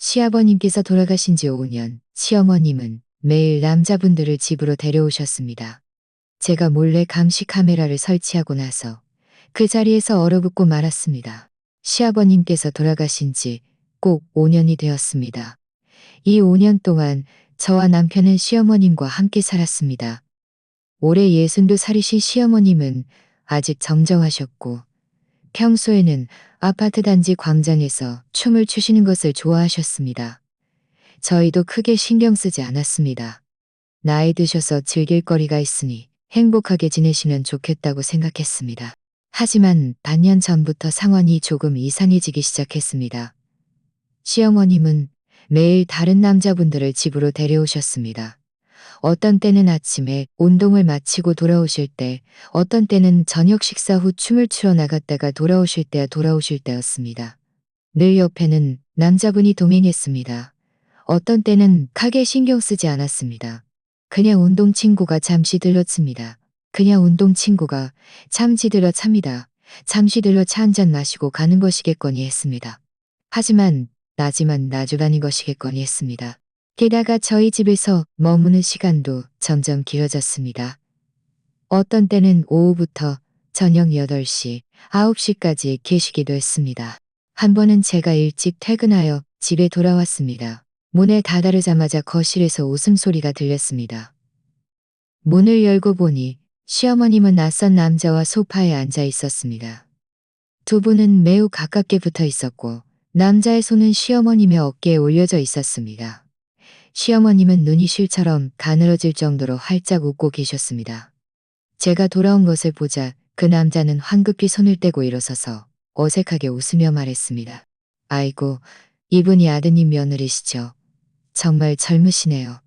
시아버님께서 돌아가신 지 5년, 시어머님은 매일 남자분들을 집으로 데려오셨습니다. 제가 몰래 감시 카메라를 설치하고 나서 그 자리에서 얼어붙고 말았습니다. 시아버님께서 돌아가신 지 꼭 5년이 되었습니다. 이 5년 동안 저와 남편은 시어머님과 함께 살았습니다. 올해 62살이신 시어머님은 아직 정정하셨고 평소에는 아파트 단지 광장에서 춤을 추시는 것을 좋아하셨습니다. 저희도 크게 신경 쓰지 않았습니다. 나이 드셔서 즐길 거리가 있으니 행복하게 지내시면 좋겠다고 생각했습니다. 하지만 반년 전부터 상황이 조금 이상해지기 시작했습니다. 시어머님은 매일 다른 남자분들을 집으로 데려오셨습니다. 어떤 때는 아침에 운동을 마치고 돌아오실 때, 어떤 때는 저녁 식사 후 춤을 추러 나갔다가 돌아오실 때였습니다. 늘 옆에는 남자분이 동행했습니다. 어떤 때는 크게 신경 쓰지 않았습니다. 그냥 운동 친구가 잠시 들렀습니다. 그냥 운동 친구가 잠시 들러 찹니다. 잠시 들러 차 한잔 마시고 가는 것이겠거니 했습니다. 하지만 나주다닌 것이겠거니 했습니다. 게다가 저희 집에서 머무는 시간도 점점 길어졌습니다. 어떤 때는 오후부터 저녁 8시, 9시까지 계시기도 했습니다. 한 번은 제가 일찍 퇴근하여 집에 돌아왔습니다. 문에 다다르자마자 거실에서 웃음소리가 들렸습니다. 문을 열고 보니 시어머님은 낯선 남자와 소파에 앉아 있었습니다. 두 분은 매우 가깝게 붙어 있었고 남자의 손은 시어머님의 어깨에 올려져 있었습니다. 시어머님은 눈이 실처럼 가늘어질 정도로 활짝 웃고 계셨습니다. 제가 돌아온 것을 보자 그 남자는 황급히 손을 떼고 일어서서 어색하게 웃으며 말했습니다. 아이고, 이분이 아드님 며느리시죠. 정말 젊으시네요.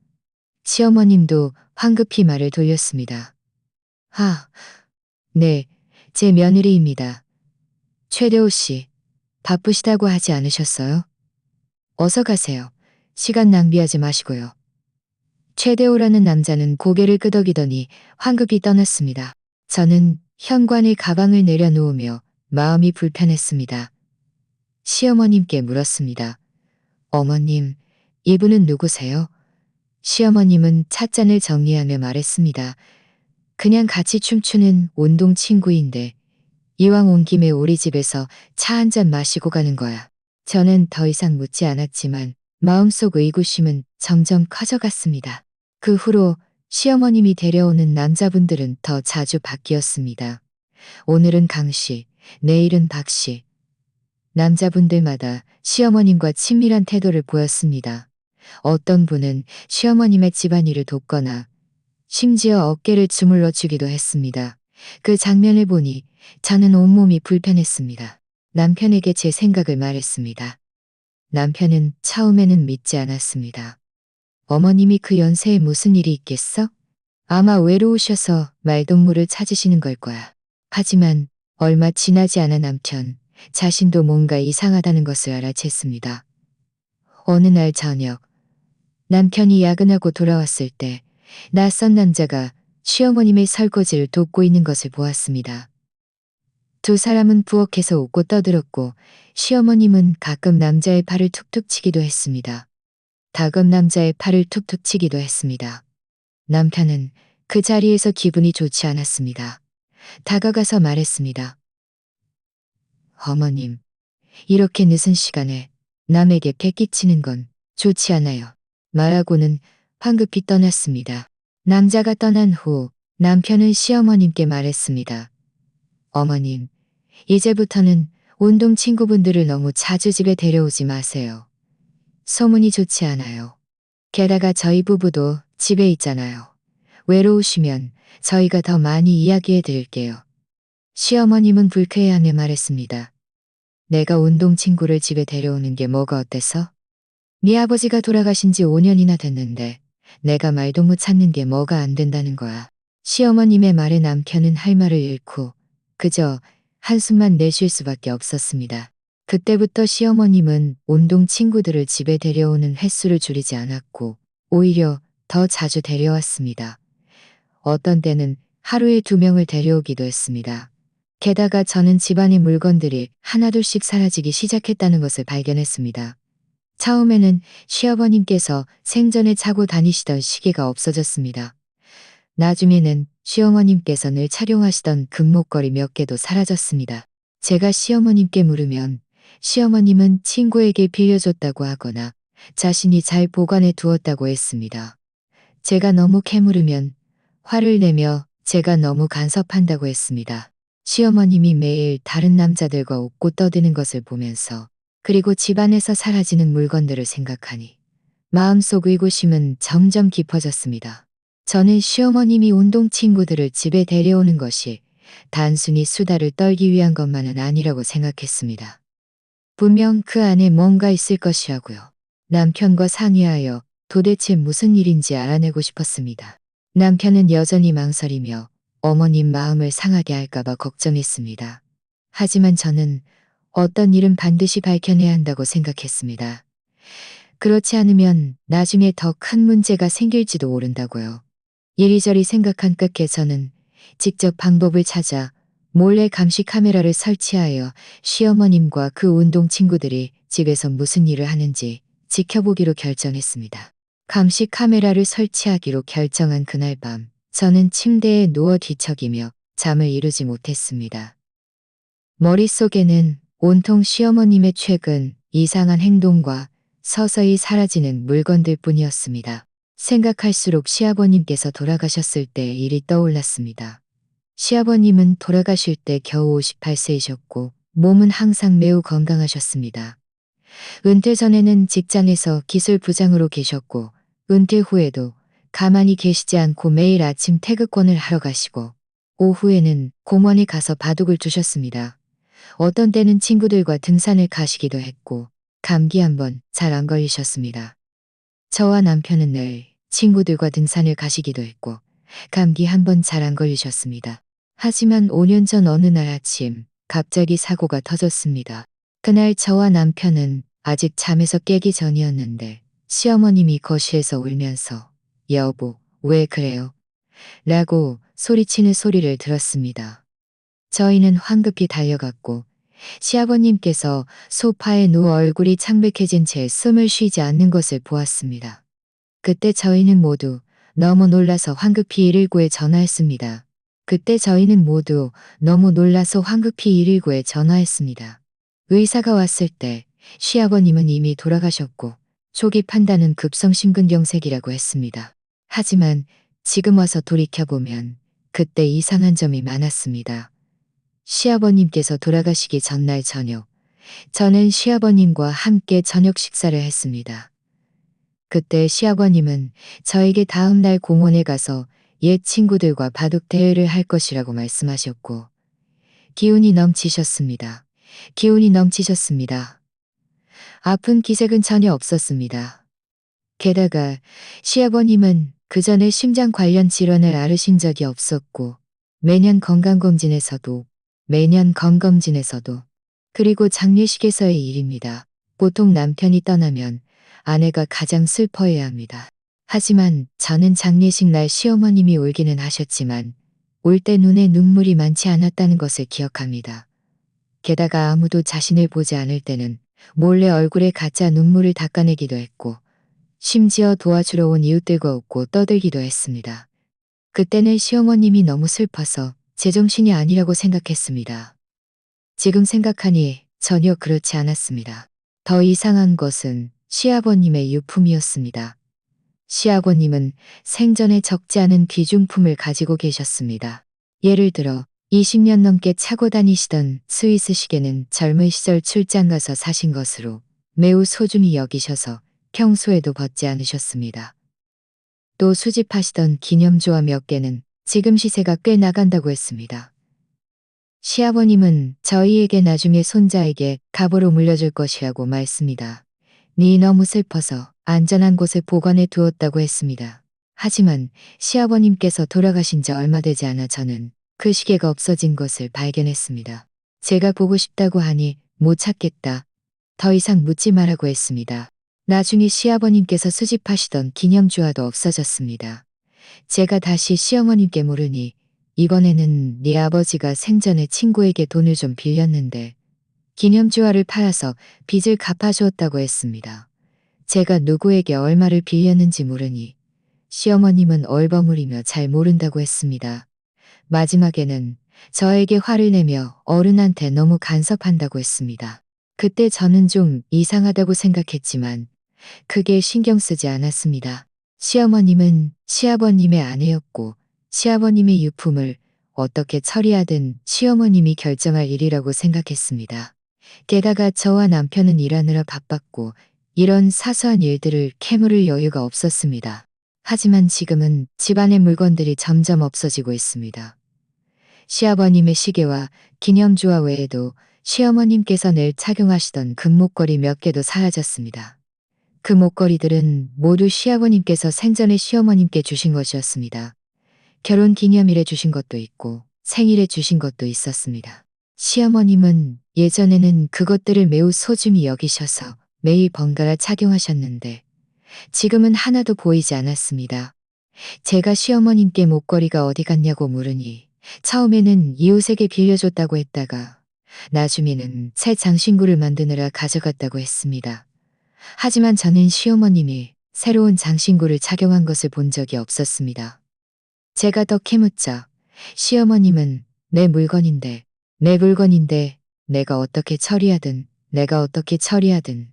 시어머님도 황급히 말을 돌렸습니다. 네, 제 며느리입니다. 최대호 씨, 바쁘시다고 하지 않으셨어요? 어서 가세요. 시간 낭비하지 마시고요. 최대호라는 남자는 고개를 끄덕이더니 황급히 떠났습니다. 저는 현관에 가방을 내려놓으며 마음이 불편했습니다. 시어머님께 물었습니다. 어머님, 이분은 누구세요? 시어머님은 찻잔을 정리하며 말했습니다. 그냥 같이 춤추는 운동 친구인데 이왕 온 김에 우리 집에서 차 한잔 마시고 가는 거야. 저는 더 이상 묻지 않았지만 마음속 의구심은 점점 커져갔습니다. 그 후로 시어머님이 데려오는 남자분들은 더 자주 바뀌었습니다. 오늘은 강씨, 내일은 박씨. 남자분들마다 시어머님과 친밀한 태도를 보였습니다. 어떤 분은 시어머님의 집안일을 돕거나 심지어 어깨를 주물러 주기도 했습니다. 그 장면을 보니 저는 온몸이 불편했습니다. 남편에게 제 생각을 말했습니다. 남편은 처음에는 믿지 않았습니다. 어머님이 그 연세에 무슨 일이 있겠어? 아마 외로우셔서 말동무를 찾으시는 걸 거야. 하지만 얼마 지나지 않아 남편 자신도 뭔가 이상하다는 것을 알아챘습니다. 어느 날 저녁 남편이 야근하고 돌아왔을 때 낯선 남자가 시어머님의 설거지를 돕고 있는 것을 보았습니다. 두 사람은 부엌에서 웃고 떠들었고 시어머님은 가끔 남자의 팔을 툭툭 치기도 했습니다. 가끔 남자의 팔을 툭툭 치기도 했습니다. 남편은 그 자리에서 기분이 좋지 않았습니다. 다가가서 말했습니다. 어머님, 이렇게 늦은 시간에 남에게 패기치는 건 좋지 않아요. 말하고는 황급히 떠났습니다. 남자가 떠난 후 남편은 시어머님께 말했습니다. 어머님, 이제부터는 운동 친구분들을 너무 자주 집에 데려오지 마세요. 소문이 좋지 않아요. 게다가 저희 부부도 집에 있잖아요. 외로우시면 저희가 더 많이 이야기해 드릴게요. 시어머님은 불쾌해하며 말했습니다. 내가 운동 친구를 집에 데려오는 게 뭐가 어때서? 네 아버지가 돌아가신 지 5년이나 됐는데 내가 말동무 찾는 게 뭐가 안 된다는 거야. 시어머님의 말에 남편은 할 말을 잃고 그저 한숨만 내쉴 수밖에 없었습니다. 그때부터 시어머님은 운동 친구들을 집에 데려오는 횟수를 줄이지 않았고 오히려 더 자주 데려왔습니다. 어떤 때는 하루에 2명을 데려오기도 했습니다. 게다가 저는 집안의 물건들이 하나둘씩 사라지기 시작했다는 것을 발견했습니다. 처음에는 시어머님께서 생전에 차고 다니시던 시계가 없어졌습니다. 나중에는 시어머님께서 늘 착용하시던 금목걸이 몇 개도 사라졌습니다. 제가 시어머님께 물으면 시어머님은 친구에게 빌려줬다고 하거나 자신이 잘 보관해 두었다고 했습니다. 제가 너무 캐물으면 화를 내며 제가 너무 간섭한다고 했습니다. 시어머님이 매일 다른 남자들과 웃고 떠드는 것을 보면서 그리고 집안에서 사라지는 물건들을 생각하니 마음속 의구심은 점점 깊어졌습니다. 저는 시어머님이 운동 친구들을 집에 데려오는 것이 단순히 수다를 떨기 위한 것만은 아니라고 생각했습니다. 분명 그 안에 뭔가 있을 것이라고요. 남편과 상의하여 도대체 무슨 일인지 알아내고 싶었습니다. 남편은 여전히 망설이며 어머님 마음을 상하게 할까봐 걱정했습니다. 하지만 저는 어떤 일은 반드시 밝혀내야 한다고 생각했습니다. 그렇지 않으면 나중에 더 큰 문제가 생길지도 모른다고요. 이리저리 생각한 끝에 저는 직접 방법을 찾아 몰래 감시 카메라를 설치하여 시어머님과 그 운동 친구들이 집에서 무슨 일을 하는지 지켜보기로 결정했습니다. 감시 카메라를 설치하기로 결정한 그날 밤, 저는 침대에 누워 뒤척이며 잠을 이루지 못했습니다. 머릿속에는 온통 시어머님의 최근 이상한 행동과 서서히 사라지는 물건들 뿐이었습니다. 생각할수록 시아버님께서 돌아가셨을 때 일이 떠올랐습니다. 시아버님은 돌아가실 때 겨우 58세이셨고 몸은 항상 매우 건강하셨습니다. 은퇴 전에는 직장에서 기술 부장으로 계셨고 은퇴 후에도 가만히 계시지 않고 매일 아침 태극권을 하러 가시고 오후에는 공원에 가서 바둑을 두셨습니다. 어떤 때는 친구들과 등산을 가시기도 했고 감기 한번 잘 안 걸리셨습니다. 저와 남편은 늘 친구들과 등산을 가시기도 했고 감기 한번 잘 안 걸리셨습니다. 하지만 5년 전 어느 날 아침 갑자기 사고가 터졌습니다. 그날 저와 남편은 아직 잠에서 깨기 전이었는데 시어머님이 거실에서 울면서 여보, 왜 그래요? 라고 소리치는 소리를 들었습니다. 저희는 황급히 달려갔고 시아버님께서 소파에 누워 얼굴이 창백해진 채 숨을 쉬지 않는 것을 보았습니다. 그때 저희는 모두 너무 놀라서 황급히 119에 전화했습니다. 의사가 왔을 때 시아버님은 이미 돌아가셨고 초기 판단은 급성심근경색이라고 했습니다. 하지만 지금 와서 돌이켜보면 그때 이상한 점이 많았습니다. 시아버님께서 돌아가시기 전날 저녁, 저는 시아버님과 함께 저녁 식사를 했습니다. 그때 시아버님은 저에게 다음 날 공원에 가서 옛 친구들과 바둑 대회를 할 것이라고 말씀하셨고 기운이 넘치셨습니다. 아픈 기색은 전혀 없었습니다. 게다가 시아버님은 그 전에 심장 관련 질환을 앓으신 적이 없었고 매년 건강검진에서도 그리고 장례식에서의 일입니다. 보통 남편이 떠나면 아내가 가장 슬퍼해야 합니다. 하지만 저는 장례식 날 시어머님이 울기는 하셨지만 울 때 눈에 눈물이 많지 않았다는 것을 기억합니다. 게다가 아무도 자신을 보지 않을 때는 몰래 얼굴에 가짜 눈물을 닦아내기도 했고 심지어 도와주러 온 이웃들과 웃고 떠들기도 했습니다. 그때는 시어머님이 너무 슬퍼서 제정신이 아니라고 생각했습니다. 지금 생각하니 전혀 그렇지 않았습니다. 더 이상한 것은 시아버님의 유품이었습니다. 시아버님은 생전에 적지 않은 귀중품을 가지고 계셨습니다. 예를 들어 20년 넘게 차고 다니시던 스위스 시계는 젊은 시절 출장 가서 사신 것으로 매우 소중히 여기셔서 평소에도 벗지 않으셨습니다. 또 수집하시던 기념조화 몇 개는 지금 시세가 꽤 나간다고 했습니다. 시아버님은 저희에게 나중에 손자에게 갑으로 물려줄 것이라고 말씀니다. 니 너무 슬퍼서 안전한 곳에 보관해 두었다고 했습니다. 하지만 시아버님께서 돌아가신 지 얼마 되지 않아 저는 그 시계가 없어진 것을 발견했습니다. 제가 보고 싶다고 하니 못 찾겠다. 더 이상 묻지 말라고 했습니다. 나중에 시아버님께서 수집하시던 기념주화도 없어졌습니다. 제가 다시 시어머님께 물으니 이번에는 네 아버지가 생전에 친구에게 돈을 좀 빌렸는데 기념주화를 팔아서 빚을 갚아주었다고 했습니다. 제가 누구에게 얼마를 빌렸는지 모르니 시어머님은 얼버무리며 잘 모른다고 했습니다. 마지막에는 저에게 화를 내며 어른한테 너무 간섭한다고 했습니다. 그때 저는 좀 이상하다고 생각했지만 크게 신경 쓰지 않았습니다. 시어머님은 시아버님의 아내였고 시아버님의 유품을 어떻게 처리하든 시어머님이 결정할 일이라고 생각했습니다. 게다가 저와 남편은 일하느라 바빴고 이런 사소한 일들을 캐물을 여유가 없었습니다. 하지만 지금은 집안의 물건들이 점점 없어지고 있습니다. 시아버님의 시계와 기념주화 외에도 시어머님께서 늘 착용하시던 금목걸이 몇 개도 사라졌습니다. 그 목걸이들은 모두 시아버님께서 생전에 시어머님께 주신 것이었습니다. 결혼 기념일에 주신 것도 있고 생일에 주신 것도 있었습니다. 시어머님은 예전에는 그것들을 매우 소중히 여기셔서 매일 번갈아 착용하셨는데 지금은 하나도 보이지 않았습니다. 제가 시어머님께 목걸이가 어디 갔냐고 물으니 처음에는 이웃에게 빌려줬다고 했다가 나중에는 새 장신구를 만드느라 가져갔다고 했습니다. 하지만 저는 시어머님이 새로운 장신구를 착용한 것을 본 적이 없었습니다. 제가 더 캐묻자 시어머님은 내 물건인데 내가 어떻게 처리하든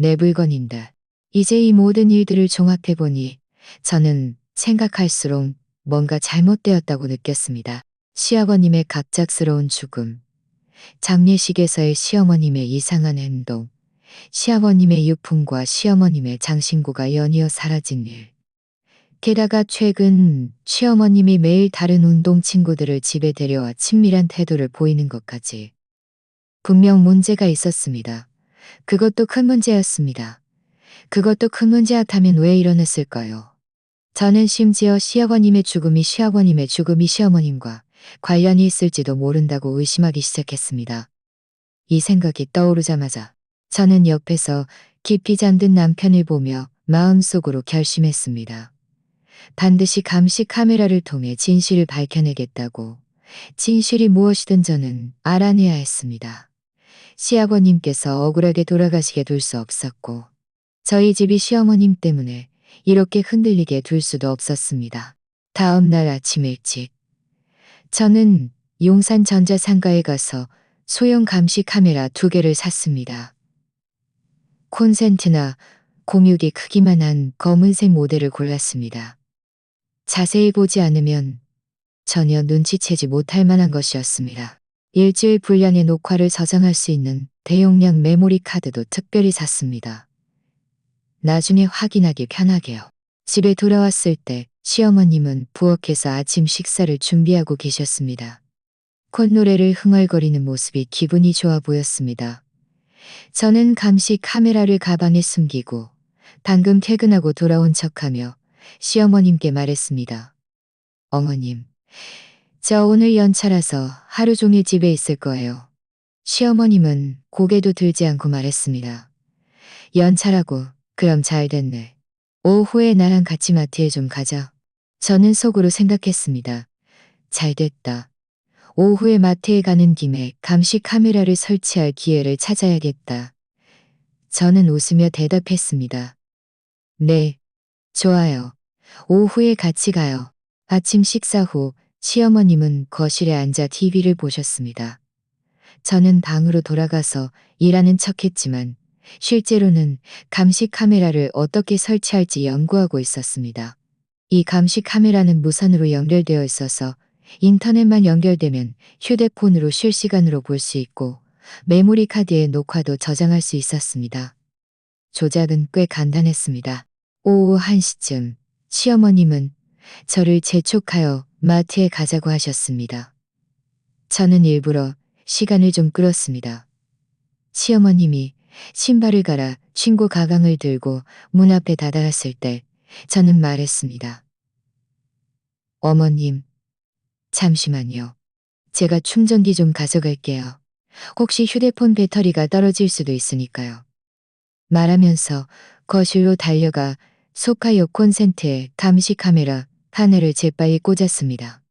내 물건인데 이제 이 모든 일들을 종합해보니 저는 생각할수록 뭔가 잘못되었다고 느꼈습니다. 시아버님의 갑작스러운 죽음, 장례식에서의 시어머님의 이상한 행동, 시아버님의 유품과 시어머님의 장신구가 연이어 사라진 일. 게다가 최근 시어머님이 매일 다른 운동 친구들을 집에 데려와 친밀한 태도를 보이는 것까지. 분명 문제가 있었습니다. 그것도 큰 문제였습니다. 그것도 큰 문제였다면 왜 이러냈을까요? 저는 심지어 시아버님의 죽음이 시어머님과 관련이 있을지도 모른다고 의심하기 시작했습니다. 이 생각이 떠오르자마자 저는 옆에서 깊이 잠든 남편을 보며 마음속으로 결심했습니다. 반드시 감시 카메라를 통해 진실을 밝혀내겠다고. 진실이 무엇이든 저는 알아내야 했습니다. 시아버님께서 억울하게 돌아가시게 둘 수 없었고 저희 집이 시어머님 때문에 이렇게 흔들리게 둘 수도 없었습니다. 다음 날 아침 일찍 저는 용산 전자상가에 가서 소형 감시 카메라 2개를 샀습니다. 콘센트나 공유기 크기만한 검은색 모델을 골랐습니다. 자세히 보지 않으면 전혀 눈치채지 못할 만한 것이었습니다. 일주일 분량의 녹화를 저장할 수 있는 대용량 메모리 카드도 특별히 샀습니다. 나중에 확인하기 편하게요. 집에 돌아왔을 때 시어머님은 부엌에서 아침 식사를 준비하고 계셨습니다. 콧노래를 흥얼거리는 모습이 기분이 좋아 보였습니다. 저는 감시 카메라를 가방에 숨기고 방금 퇴근하고 돌아온 척하며 시어머님께 말했습니다. 어머님, 저 오늘 연차라서 하루 종일 집에 있을 거예요. 시어머님은 고개도 들지 않고 말했습니다. 연차라고? 그럼 잘 됐네. 오후에 나랑 같이 마트에 좀 가자. 저는 속으로 생각했습니다. 잘 됐다. 오후에 마트에 가는 김에 감시 카메라를 설치할 기회를 찾아야겠다. 저는 웃으며 대답했습니다. 네, 좋아요. 오후에 같이 가요. 아침 식사 후 시어머님은 거실에 앉아 TV를 보셨습니다. 저는 방으로 돌아가서 일하는 척했지만 실제로는 감시 카메라를 어떻게 설치할지 연구하고 있었습니다. 이 감시 카메라는 무선으로 연결되어 있어서 인터넷만 연결되면 휴대폰으로 실시간으로 볼 수 있고 메모리 카드에 녹화도 저장할 수 있었습니다. 조작은 꽤 간단했습니다. 오후 1시쯤 시어머님은 저를 재촉하여 마트에 가자고 하셨습니다. 저는 일부러 시간을 좀 끌었습니다. 시어머님이 신발을 갈아 신고 가방을 들고 문 앞에 다다랐을 때 저는 말했습니다. 어머님, 잠시만요. 제가 충전기 좀 가져갈게요. 혹시 휴대폰 배터리가 떨어질 수도 있으니까요. 말하면서 거실로 달려가 소파 옆 콘센트에 감시 카메라 하나를 재빨리 꽂았습니다.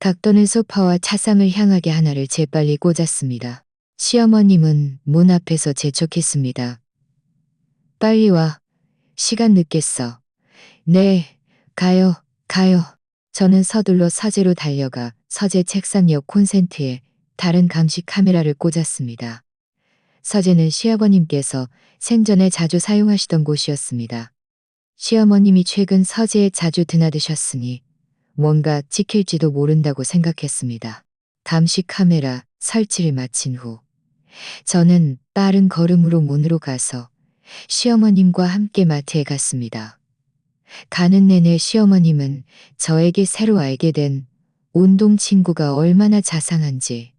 각도는 소파와 차상을 향하게 하나를 재빨리 꽂았습니다. 시어머님은 문 앞에서 재촉했습니다. 빨리 와. 시간 늦겠어. 네, 가요, 가요. 저는 서둘러 서재로 달려가 서재 책상 옆 콘센트에 다른 감시 카메라를 꽂았습니다. 서재는 시아버님께서 생전에 자주 사용하시던 곳이었습니다. 시어머님이 최근 서재에 자주 드나드셨으니 뭔가 찍힐지도 모른다고 생각했습니다. 감시 카메라 설치를 마친 후 저는 빠른 걸음으로 문으로 가서 시어머님과 함께 마트에 갔습니다. 가는 내내 시어머님은 저에게 새로 알게 된 운동 친구가 얼마나 자상한지,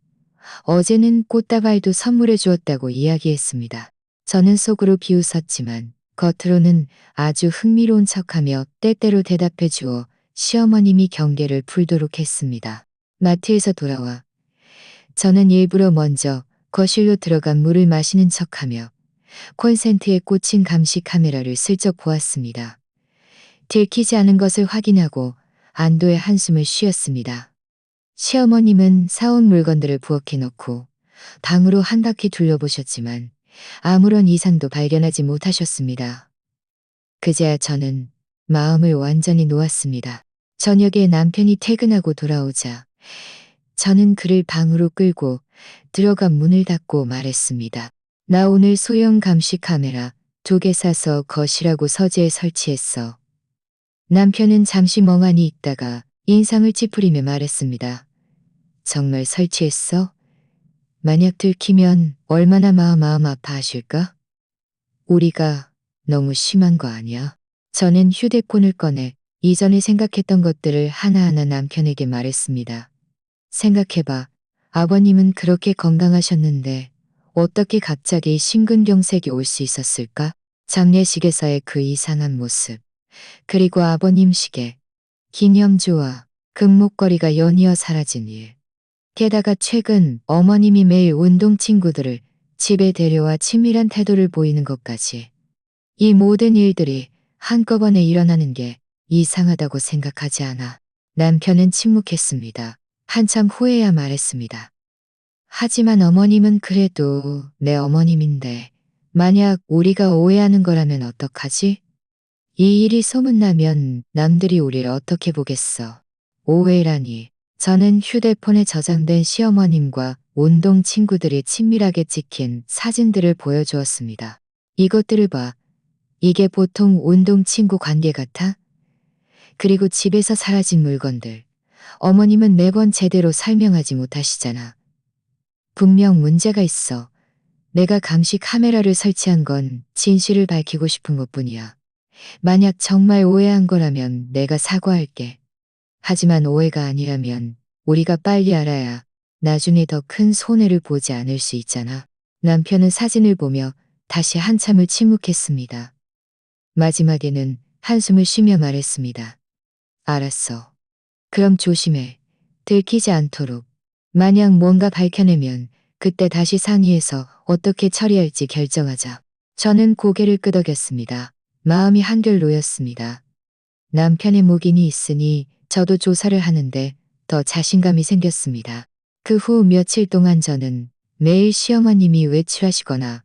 어제는 꽃다발도 선물해 주었다고 이야기했습니다. 저는 속으로 비웃었지만 겉으로는 아주 흥미로운 척하며 때때로 대답해 주어 시어머님이 경계를 풀도록 했습니다. 마트에서 돌아와 저는 일부러 먼저 거실로 들어간 물을 마시는 척하며 콘센트에 꽂힌 감시 카메라를 슬쩍 보았습니다. 들키지 않은 것을 확인하고 안도의 한숨을 쉬었습니다. 시어머님은 사온 물건들을 부엌에 넣고 방으로 한 바퀴 둘러보셨지만 아무런 이상도 발견하지 못하셨습니다. 그제야 저는 마음을 완전히 놓았습니다. 저녁에 남편이 퇴근하고 돌아오자 저는 그를 방으로 끌고 들어가 문을 닫고 말했습니다. 나 오늘 소형 감시 카메라 2개 사서 거실하고 서재에 설치했어. 남편은 잠시 멍하니 있다가 인상을 찌푸리며 말했습니다. 정말 설치했어? 만약 들키면 얼마나 마음 아파하실까? 우리가 너무 심한 거 아니야? 저는 휴대폰을 꺼내 이전에 생각했던 것들을 하나하나 남편에게 말했습니다. 생각해봐. 아버님은 그렇게 건강하셨는데 어떻게 갑자기 심근경색이 올 수 있었을까? 장례식에서의 그 이상한 모습. 그리고 아버님 시계, 기념주와 금목걸이가 연이어 사라진 일. 게다가 최근 어머님이 매일 운동 친구들을 집에 데려와 친밀한 태도를 보이는 것까지. 이 모든 일들이 한꺼번에 일어나는 게 이상하다고 생각하지 않아. 남편은 침묵했습니다. 한참 후에야 말했습니다. 하지만 어머님은 그래도 내 어머님인데 만약 우리가 오해하는 거라면 어떡하지? 이 일이 소문나면 남들이 우리를 어떻게 보겠어. 오해라니. 저는 휴대폰에 저장된 시어머님과 운동 친구들이 친밀하게 찍힌 사진들을 보여주었습니다. 이것들을 봐. 이게 보통 운동 친구 관계 같아? 그리고 집에서 사라진 물건들. 어머님은 매번 제대로 설명하지 못하시잖아. 분명 문제가 있어. 내가 감시 카메라를 설치한 건 진실을 밝히고 싶은 것뿐이야. 만약 정말 오해한 거라면 내가 사과할게. 하지만 오해가 아니라면 우리가 빨리 알아야 나중에 더 큰 손해를 보지 않을 수 있잖아. 남편은 사진을 보며 다시 한참을 침묵했습니다. 마지막에는 한숨을 쉬며 말했습니다. 알았어. 그럼 조심해. 들키지 않도록. 만약 뭔가 밝혀내면 그때 다시 상의해서 어떻게 처리할지 결정하자. 저는 고개를 끄덕였습니다. 마음이 한결 놓였습니다. 남편의 묵인이 있으니 저도 조사를 하는데 더 자신감이 생겼습니다. 그 후 며칠 동안 저는 매일 시어머님이 외출하시거나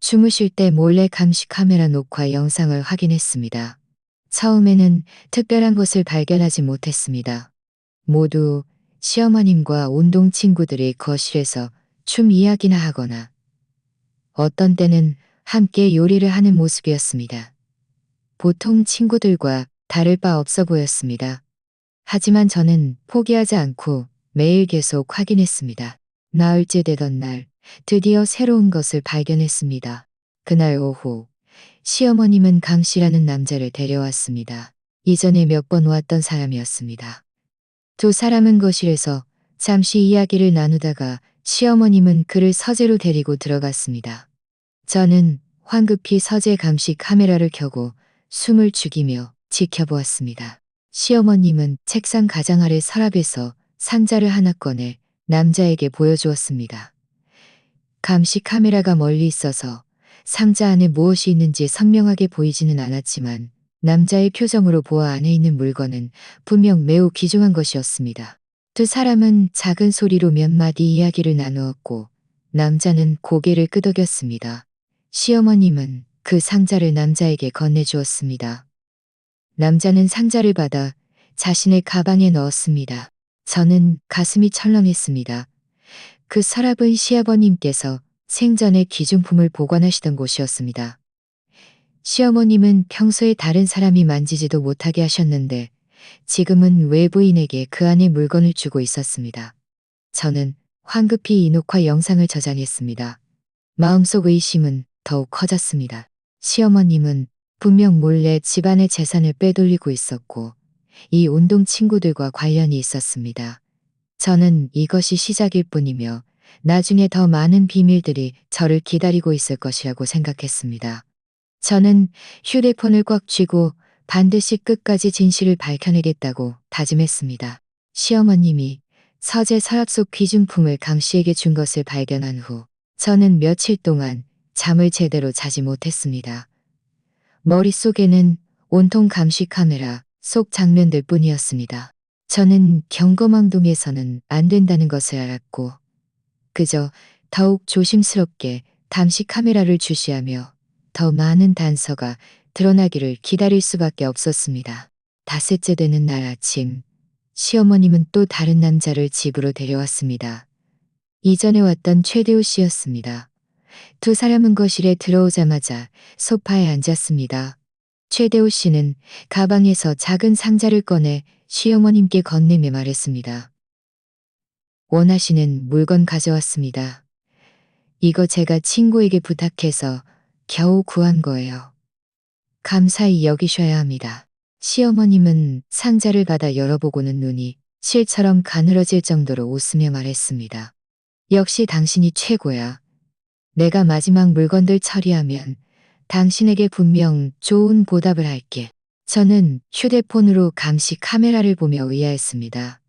주무실 때 몰래 감시 카메라 녹화 영상을 확인했습니다. 처음에는 특별한 것을 발견하지 못했습니다. 모두 시어머님과 운동 친구들이 거실에서 춤 이야기나 하거나 어떤 때는 함께 요리를 하는 모습이었습니다. 보통 친구들과 다를 바 없어 보였습니다. 하지만 저는 포기하지 않고 매일 계속 확인했습니다. 나흘째 되던 날 드디어 새로운 것을 발견했습니다. 그날 오후 시어머님은 강 씨라는 남자를 데려왔습니다. 이전에 몇 번 왔던 사람이었습니다. 두 사람은 거실에서 잠시 이야기를 나누다가 시어머님은 그를 서재로 데리고 들어갔습니다. 저는 황급히 서재 감시 카메라를 켜고 숨을 죽이며 지켜보았습니다. 시어머님은 책상 가장 아래 서랍에서 상자를 하나 꺼내 남자에게 보여주었습니다. 감시 카메라가 멀리 있어서 상자 안에 무엇이 있는지 선명하게 보이지는 않았지만 남자의 표정으로 보아 안에 있는 물건은 분명 매우 귀중한 것이었습니다. 두 사람은 작은 소리로 몇 마디 이야기를 나누었고 남자는 고개를 끄덕였습니다. 시어머님은 그 상자를 남자에게 건네주었습니다. 남자는 상자를 받아 자신의 가방에 넣었습니다. 저는 가슴이 철렁했습니다. 그 서랍은 시아버님께서 생전에 귀중품을 보관하시던 곳이었습니다. 시어머님은 평소에 다른 사람이 만지지도 못하게 하셨는데 지금은 외부인에게 그 안에 물건을 주고 있었습니다. 저는 황급히 이 녹화 영상을 저장했습니다. 마음속 의심은 더욱 커졌습니다. 시어머님은 분명 몰래 집안의 재산을 빼돌리고 있었고 이 운동 친구들과 관련이 있었습니다. 저는 이것이 시작일 뿐이며 나중에 더 많은 비밀들이 저를 기다리고 있을 것이라고 생각했습니다. 저는 휴대폰을 꽉 쥐고 반드시 끝까지 진실을 밝혀내겠다고 다짐했습니다. 시어머님이 서재 서랍 속 귀중품을 강 씨에게 준 것을 발견한 후 저는 며칠 동안 잠을 제대로 자지 못했습니다. 머릿속에는 온통 감시 카메라 속 장면들 뿐이었습니다. 저는 경거망동해서는 안 된다는 것을 알았고 그저 더욱 조심스럽게 감시 카메라를 주시하며 더 많은 단서가 드러나기를 기다릴 수밖에 없었습니다. 닷새째 되는 날 아침, 시어머님은 또 다른 남자를 집으로 데려왔습니다. 이전에 왔던 최대호 씨였습니다. 두 사람은 거실에 들어오자마자 소파에 앉았습니다. 최대호 씨는 가방에서 작은 상자를 꺼내 시어머님께 건네며 말했습니다. 원하시는 물건 가져왔습니다. 이거 제가 친구에게 부탁해서 겨우 구한 거예요. 감사히 여기셔야 합니다. 시어머님은 상자를 받아 열어보고는 눈이 실처럼 가늘어질 정도로 웃으며 말했습니다. 역시 당신이 최고야. 내가 마지막 물건들 처리하면 당신에게 분명 좋은 보답을 할게. 저는 휴대폰으로 감시 카메라를 보며 의아했습니다.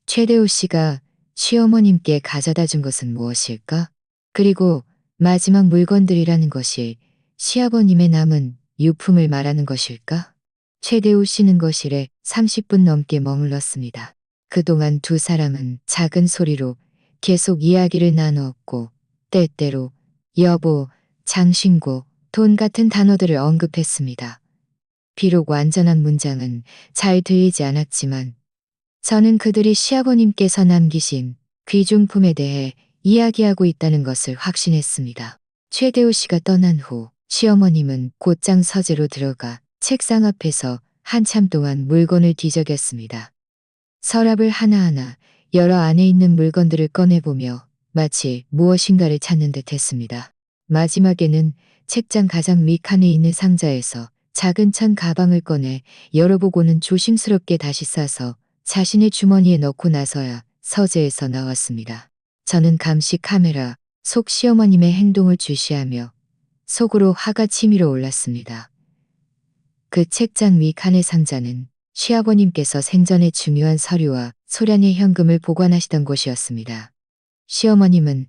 최대호 씨가 시어머님께 가져다 준 것은 무엇일까? 그리고 마지막 물건들이라는 것이 시아버님의 남은 유품을 말하는 것일까? 최대호 씨는 거실에 30분 넘게 머물렀습니다. 그동안 두 사람은 작은 소리로 계속 이야기를 나누었고 때때로 여보, 장신구, 돈 같은 단어들을 언급했습니다. 비록 완전한 문장은 잘 들리지 않았지만 저는 그들이 시아버님께서 남기신 귀중품에 대해 이야기하고 있다는 것을 확신했습니다. 최대호 씨가 떠난 후 시어머님은 곧장 서재로 들어가 책상 앞에서 한참 동안 물건을 뒤적였습니다. 서랍을 하나하나 열어 안에 있는 물건들을 꺼내보며 마치 무엇인가를 찾는 듯 했습니다. 마지막에는 책장 가장 윗칸에 있는 상자에서 작은 찬 가방을 꺼내 열어보고는 조심스럽게 다시 싸서 자신의 주머니에 넣고 나서야 서재에서 나왔습니다. 저는 감시 카메라 속 시어머님의 행동을 주시하며 속으로 화가 치밀어 올랐습니다. 그 책장 위 칸의 상자는 시아버님께서 생전에 중요한 서류와 소량의 현금을 보관하시던 곳이었습니다. 시어머님은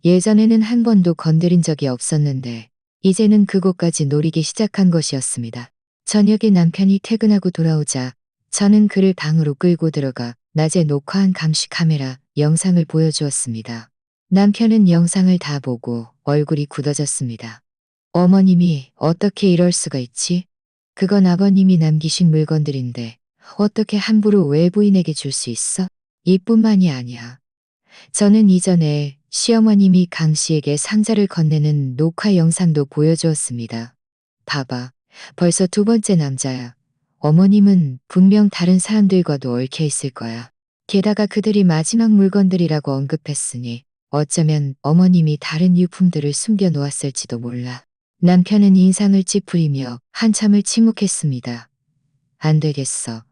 예전에는 한 번도 건드린 적이 없었는데 이제는 그곳까지 노리기 시작한 것이었습니다. 저녁에 남편이 퇴근하고 돌아오자 저는 그를 방으로 끌고 들어가 낮에 녹화한 감시 카메라 영상을 보여주었습니다. 남편은 영상을 다 보고 얼굴이 굳어졌습니다. 어머님이 어떻게 이럴 수가 있지? 그건 아버님이 남기신 물건들인데 어떻게 함부로 외부인에게 줄 수 있어? 이뿐만이 아니야. 저는 이전에 시어머님이 강 씨에게 상자를 건네는 녹화 영상도 보여주었습니다. 봐봐. 벌써 두 번째 남자야. 어머님은 분명 다른 사람들과도 얽혀 있을 거야. 게다가 그들이 마지막 물건들이라고 언급했으니 어쩌면 어머님이 다른 유품들을 숨겨 놓았을지도 몰라. 남편은 인상을 찌푸리며 한참을 침묵했습니다. 안 되겠어.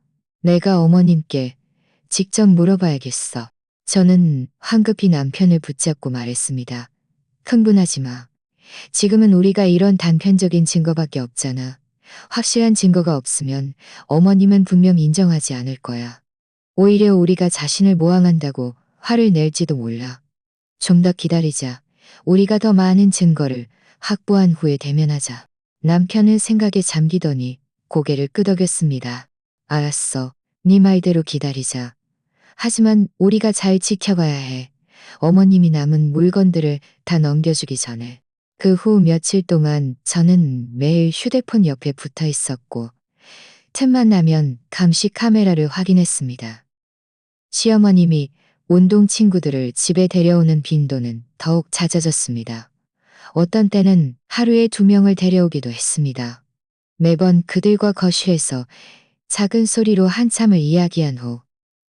내가 어머님께 직접 물어봐야겠어. 저는 황급히 남편을 붙잡고 말했습니다. 흥분하지 마. 지금은 우리가 이런 단편적인 증거밖에 없잖아. 확실한 증거가 없으면 어머님은 분명 인정하지 않을 거야. 오히려 우리가 자신을 모함한다고 화를 낼지도 몰라. 좀 더 기다리자. 우리가 더 많은 증거를 확보한 후에 대면하자. 남편은 생각에 잠기더니 고개를 끄덕였습니다. 알았어. 네 말대로 기다리자. 하지만 우리가 잘 지켜봐야 해. 어머님이 남은 물건들을 다 넘겨주기 전에. 그 후 며칠 동안 저는 매일 휴대폰 옆에 붙어 있었고, 틈만 나면 감시 카메라를 확인했습니다. 시어머님이 운동 친구들을 집에 데려오는 빈도는 더욱 잦아졌습니다. 어떤 때는 하루에 2명을 데려오기도 했습니다. 매번 그들과 거실에서 작은 소리로 한참을 이야기한 후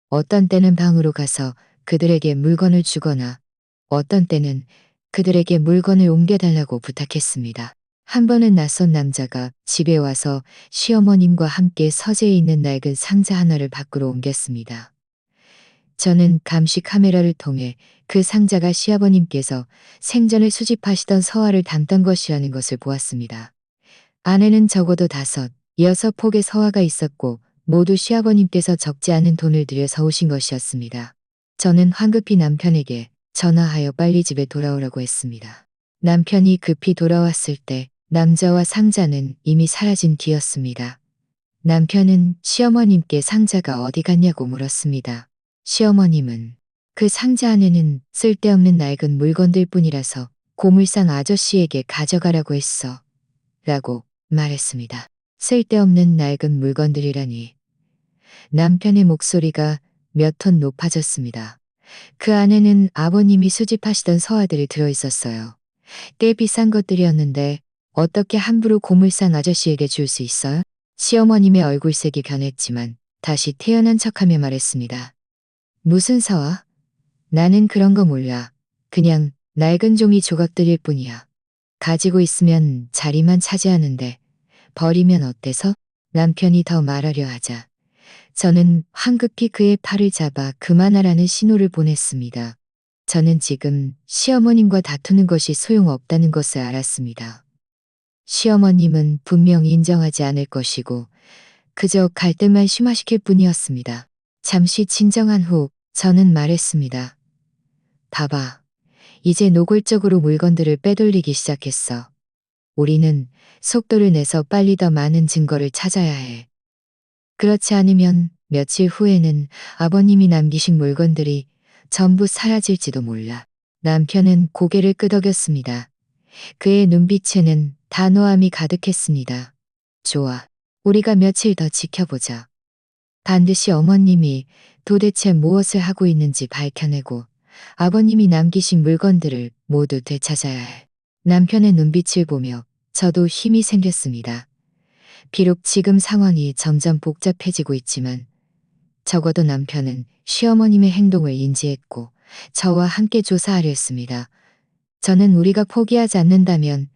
어떤 때는 방으로 가서 그들에게 물건을 주거나 어떤 때는 그들에게 물건을 옮겨달라고 부탁했습니다. 한 번은 낯선 남자가 집에 와서 시어머님과 함께 서재에 있는 낡은 상자 하나를 밖으로 옮겼습니다. 저는 감시 카메라를 통해 그 상자가 시아버님께서 생전에 수집하시던 서화를 담던 것이라는 것을 보았습니다. 안에는 적어도 5, 6폭의 서화가 있었고 모두 시아버님께서 적지 않은 돈을 들여 사오신 것이었습니다. 저는 황급히 남편에게 전화하여 빨리 집에 돌아오라고 했습니다. 남편이 급히 돌아왔을 때 남자와 상자는 이미 사라진 뒤였습니다. 남편은 시어머님께 상자가 어디 갔냐고 물었습니다. 시어머님은 그 상자 안에는 쓸데없는 낡은 물건들 뿐이라서 고물상 아저씨에게 가져가라고 했어. 라고 말했습니다. 쓸데없는 낡은 물건들이라니. 남편의 목소리가 몇 톤 높아졌습니다. 그 안에는 아버님이 수집하시던 서화들이 들어있었어요. 꽤 비싼 것들이었는데 어떻게 함부로 고물상 아저씨에게 줄 수 있어요? 시어머님의 얼굴색이 변했지만 다시 태연한 척하며 말했습니다. 무슨 서화? 나는 그런 거 몰라. 그냥 낡은 종이 조각들일 뿐이야. 가지고 있으면 자리만 차지하는데 버리면 어때서? 남편이 더 말하려 하자 저는 황급히 그의 팔을 잡아 그만하라는 신호를 보냈습니다. 저는 지금 시어머님과 다투는 것이 소용없다는 것을 알았습니다. 시어머님은 분명 인정하지 않을 것이고 그저 갈등만 심화시킬 뿐이었습니다. 잠시 진정한 후 저는 말했습니다. 봐봐. 이제 노골적으로 물건들을 빼돌리기 시작했어. 우리는 속도를 내서 빨리 더 많은 증거를 찾아야 해. 그렇지 않으면 며칠 후에는 아버님이 남기신 물건들이 전부 사라질지도 몰라. 남편은 고개를 끄덕였습니다. 그의 눈빛에는 단호함이 가득했습니다. 좋아. 우리가 며칠 더 지켜보자. 반드시 어머님이 도대체 무엇을 하고 있는지 밝혀내고 아버님이 남기신 물건들을 모두 되찾아야 해. 남편의 눈빛을 보며 저도 힘이 생겼습니다. 비록 지금 상황이 점점 복잡해지고 있지만 적어도 남편은 시어머님의 행동을 인지했고 저와 함께 조사하려 했습니다. 저는 우리가 포기하지 않는다면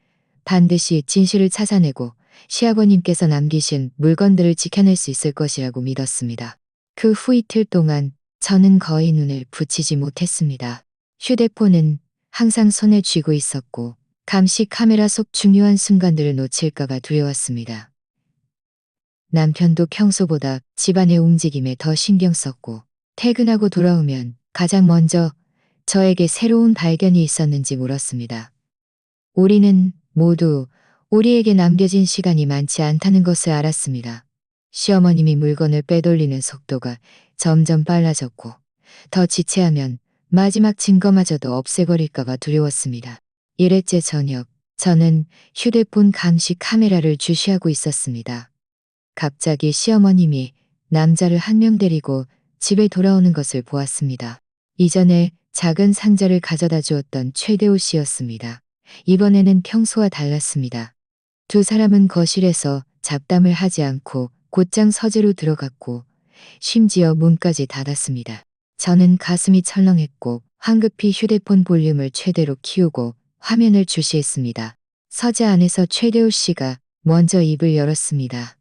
반드시 진실을 찾아내고 시아버님께서 남기신 물건들을 지켜낼 수 있을 것이라고 믿었습니다. 그 후 이틀 동안 저는 거의 눈을 붙이지 못했습니다. 휴대폰은 항상 손에 쥐고 있었고 감시 카메라 속 중요한 순간들을 놓칠까봐 두려웠습니다. 남편도 평소보다 집안의 움직임에 더 신경 썼고 퇴근하고 돌아오면 가장 먼저 저에게 새로운 발견이 있었는지 물었습니다. 우리는 모두 우리에게 남겨진 시간이 많지 않다는 것을 알았습니다. 시어머님이 물건을 빼돌리는 속도가 점점 빨라졌고 더 지체하면 마지막 증거마저도 없애버릴까봐 두려웠습니다. 1회째 저녁, 저는 휴대폰 감시 카메라를 주시하고 있었습니다. 갑자기 시어머님이 남자를 1명 데리고 집에 돌아오는 것을 보았습니다. 이전에 작은 상자를 가져다 주었던 최대호 씨였습니다. 이번에는 평소와 달랐습니다. 두 사람은 거실에서 잡담을 하지 않고 곧장 서재로 들어갔고 심지어 문까지 닫았습니다. 저는 가슴이 철렁했고 황급히 휴대폰 볼륨을 최대로 키우고 화면을 주시했습니다. 서재 안에서 최대호 씨가 먼저 입을 열었습니다.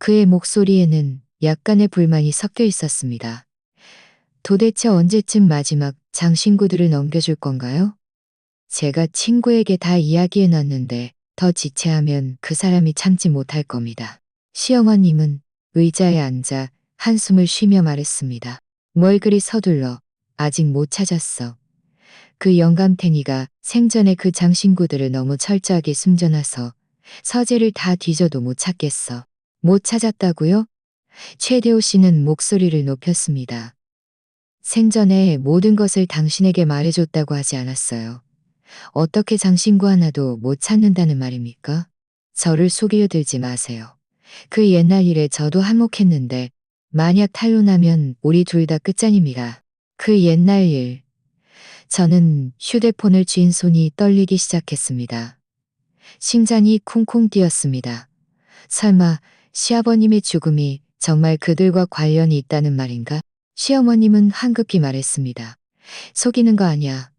그의 목소리에는 약간의 불만이 섞여 있었습니다. 도대체 언제쯤 마지막 장신구들을 넘겨줄 건가요? 제가 친구에게 다 이야기해놨는데 더 지체하면 그 사람이 참지 못할 겁니다. 시어머님은 의자에 앉아 한숨을 쉬며 말했습니다. 뭘 그리 서둘러. 아직 못 찾았어. 그 영감탱이가 생전에 그 장신구들을 너무 철저하게 숨겨놔서 서재를 다 뒤져도 못 찾겠어. 못 찾았다고요? 최대호 씨는 목소리를 높였습니다. 생전에 모든 것을 당신에게 말해줬다고 하지 않았어요. 어떻게 장신구 하나도 못 찾는다는 말입니까? 저를 속여 들지 마세요. 그 옛날 일에 저도 한몫했는데 만약 탄로나면 우리 둘 다 끝장입니다. 그 옛날 일. 저는 휴대폰을 쥔 손이 떨리기 시작했습니다. 심장이 쿵쿵 뛰었습니다. 설마 시아버님의 죽음이 정말 그들과 관련이 있다는 말인가? 시어머님은 황급히 말했습니다. 속이는 거 아니야.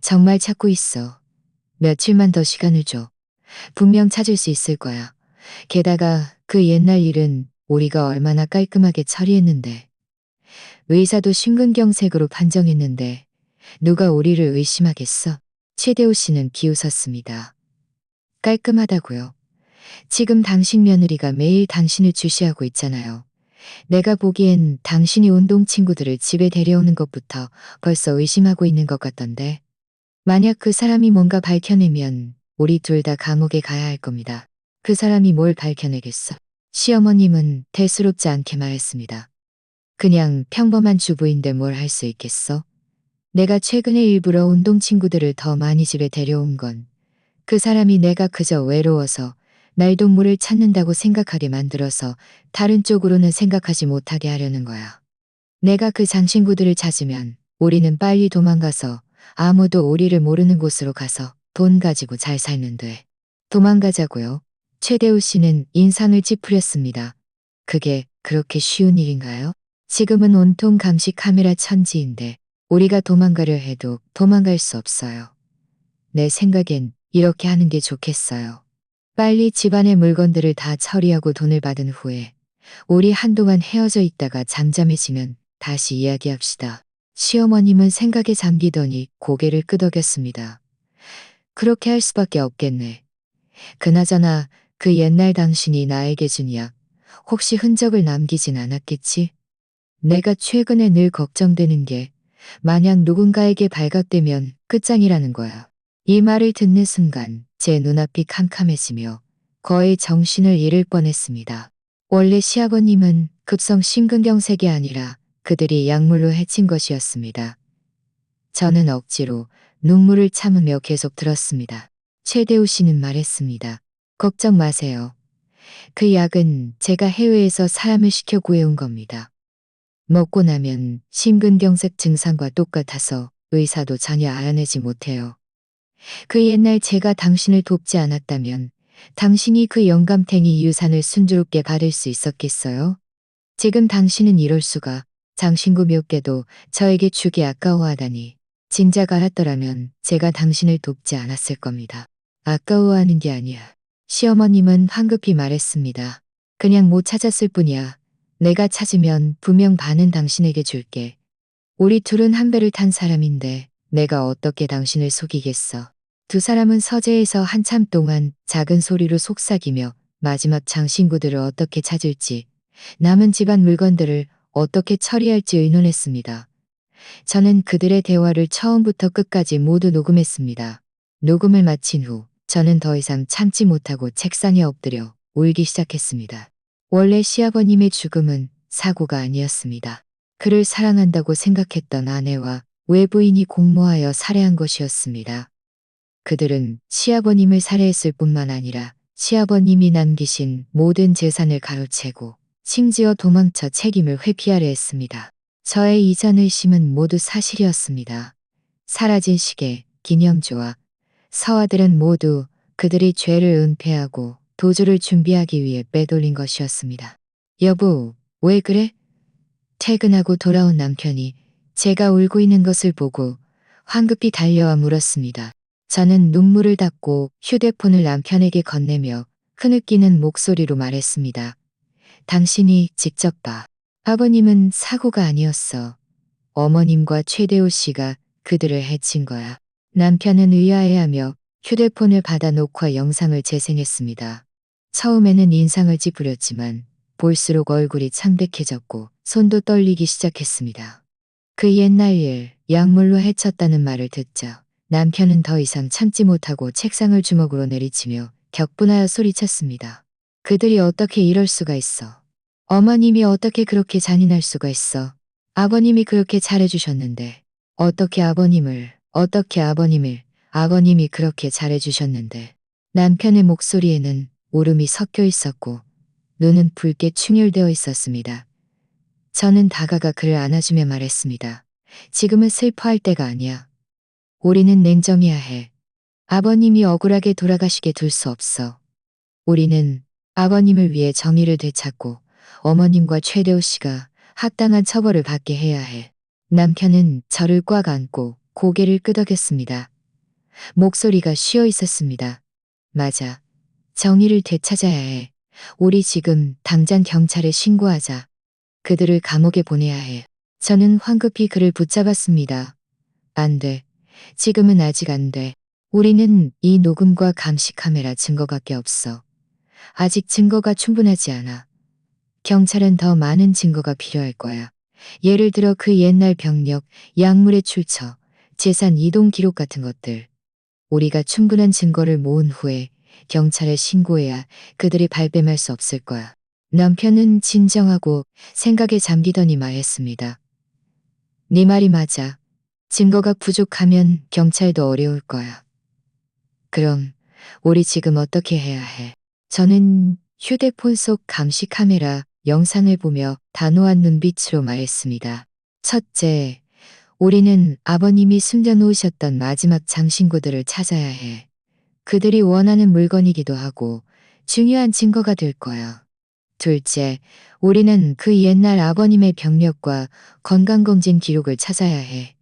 정말 찾고 있어. 며칠만 더 시간을 줘. 분명 찾을 수 있을 거야. 게다가 그 옛날 일은 우리가 얼마나 깔끔하게 처리했는데. 의사도 심근경색으로 판정했는데 누가 우리를 의심하겠어? 최대호 씨는 비웃었습니다. 깔끔하다고요. 지금 당신 며느리가 매일 당신을 주시하고 있잖아요. 내가 보기엔 당신이 운동 친구들을 집에 데려오는 것부터 벌써 의심하고 있는 것 같던데. 만약 그 사람이 뭔가 밝혀내면 우리 둘 다 감옥에 가야 할 겁니다. 그 사람이 뭘 밝혀내겠어? 시어머님은 대수롭지 않게 말했습니다. 그냥 평범한 주부인데 뭘 할 수 있겠어? 내가 최근에 일부러 운동 친구들을 더 많이 집에 데려온 건 그 사람이 내가 그저 외로워서 날동물을 찾는다고 생각하게 만들어서 다른 쪽으로는 생각하지 못하게 하려는 거야. 내가 그 장신구들을 찾으면 우리는 빨리 도망가서 아무도 우리를 모르는 곳으로 가서 돈 가지고 잘 살면 돼. 도망가자고요. 최대우 씨는 인상을 찌푸렸습니다. 그게 그렇게 쉬운 일인가요? 지금은 온통 감시 카메라 천지인데 우리가 도망가려 해도 도망갈 수 없어요. 내 생각엔 이렇게 하는 게 좋겠어요. 빨리 집안의 물건들을 다 처리하고 돈을 받은 후에 우리 한동안 헤어져 있다가 잠잠해지면 다시 이야기합시다. 시어머님은 생각에 잠기더니 고개를 끄덕였습니다. 그렇게 할 수밖에 없겠네. 그나저나 그 옛날 당신이 나에게 준 약, 혹시 흔적을 남기진 않았겠지? 내가 최근에 늘 걱정되는 게 만약 누군가에게 발각되면 끝장이라는 거야. 이 말을 듣는 순간 제 눈앞이 캄캄해지며 거의 정신을 잃을 뻔했습니다. 원래 시아버님은 급성 심근경색이 아니라 그들이 약물로 해친 것이었습니다. 저는 억지로 눈물을 참으며 계속 들었습니다. 최대우 씨는 말했습니다. 걱정 마세요. 그 약은 제가 해외에서 사람을 시켜 구해온 겁니다. 먹고 나면 심근경색 증상과 똑같아서 의사도 전혀 알아내지 못해요. 그 옛날 제가 당신을 돕지 않았다면 당신이 그 영감탱이 유산을 순조롭게 받을 수 있었겠어요? 지금 당신은 이럴 수가. 장신구 몇 개도 저에게 주기 아까워하다니. 진작 알았더라면 제가 당신을 돕지 않았을 겁니다. 아까워하는 게 아니야. 시어머님은 황급히 말했습니다. 그냥 못 찾았을 뿐이야. 내가 찾으면 분명 반은 당신에게 줄게. 우리 둘은 한 배를 탄 사람인데 내가 어떻게 당신을 속이겠어. 두 사람은 서재에서 한참 동안 작은 소리로 속삭이며 마지막 장신구들을 어떻게 찾을지, 남은 집안 물건들을 어떻게 처리할지 의논했습니다. 저는 그들의 대화를 처음부터 끝까지 모두 녹음했습니다. 녹음을 마친 후 저는 더 이상 참지 못하고 책상에 엎드려 울기 시작했습니다. 원래 시아버님의 죽음은 사고가 아니었습니다. 그를 사랑한다고 생각했던 아내와 외부인이 공모하여 살해한 것이었습니다. 그들은 시아버님을 살해했을 뿐만 아니라 시아버님이 남기신 모든 재산을 가로채고 심지어 도망쳐 책임을 회피하려 했습니다. 저의 이전 의심은 모두 사실이었습니다. 사라진 시계, 기념주와 서화들은 모두 그들이 죄를 은폐하고 도주를 준비하기 위해 빼돌린 것이었습니다. 여보, 왜 그래? 퇴근하고 돌아온 남편이 제가 울고 있는 것을 보고 황급히 달려와 물었습니다. 저는 눈물을 닦고 휴대폰을 남편에게 건네며 흐느끼는 목소리로 말했습니다. 당신이 직접 봐. 아버님은 사고가 아니었어. 어머님과 최대호 씨가 그들을 해친 거야. 남편은 의아해하며 휴대폰을 받아 녹화 영상을 재생했습니다. 처음에는 인상을 찌푸렸지만 볼수록 얼굴이 창백해졌고 손도 떨리기 시작했습니다. 그 옛날 일, 약물로 해쳤다는 말을 듣자 남편은 더 이상 참지 못하고 책상을 주먹으로 내리치며 격분하여 소리쳤습니다. 그들이 어떻게 이럴 수가 있어. 어머님이 어떻게 그렇게 잔인할 수가 있어. 아버님이 그렇게 잘해주셨는데 어떻게 아버님을 아버님이 그렇게 잘해주셨는데. 남편의 목소리에는 울음이 섞여 있었고 눈은 붉게 충혈되어 있었습니다. 저는 다가가 그를 안아주며 말했습니다. 지금은 슬퍼할 때가 아니야. 우리는 냉정해야 해. 아버님이 억울하게 돌아가시게 둘 수 없어. 우리는 아버님을 위해 정의를 되찾고 어머님과 최대호 씨가 합당한 처벌을 받게 해야 해. 남편은 저를 꽉 안고 고개를 끄덕였습니다. 목소리가 쉬어 있었습니다. 맞아. 정의를 되찾아야 해. 우리 지금 당장 경찰에 신고하자. 그들을 감옥에 보내야 해. 저는 황급히 그를 붙잡았습니다. 안 돼. 지금은 아직 안 돼. 우리는 이 녹음과 감시 카메라 증거밖에 없어. 아직 증거가 충분하지 않아. 경찰은 더 많은 증거가 필요할 거야. 예를 들어 그 옛날 병력, 약물의 출처, 재산 이동 기록 같은 것들. 우리가 충분한 증거를 모은 후에 경찰에 신고해야 그들이 발뺌할 수 없을 거야. 남편은 진정하고 생각에 잠기더니 말했습니다. 네 말이 맞아. 증거가 부족하면 경찰도 어려울 거야. 그럼 우리 지금 어떻게 해야 해? 저는 휴대폰 속 감시 카메라 영상을 보며 단호한 눈빛으로 말했습니다. 첫째, 우리는 아버님이 숨겨놓으셨던 마지막 장신구들을 찾아야 해. 그들이 원하는 물건이기도 하고 중요한 증거가 될 거야. 둘째, 우리는 그 옛날 아버님의 병력과 건강검진 기록을 찾아야 해.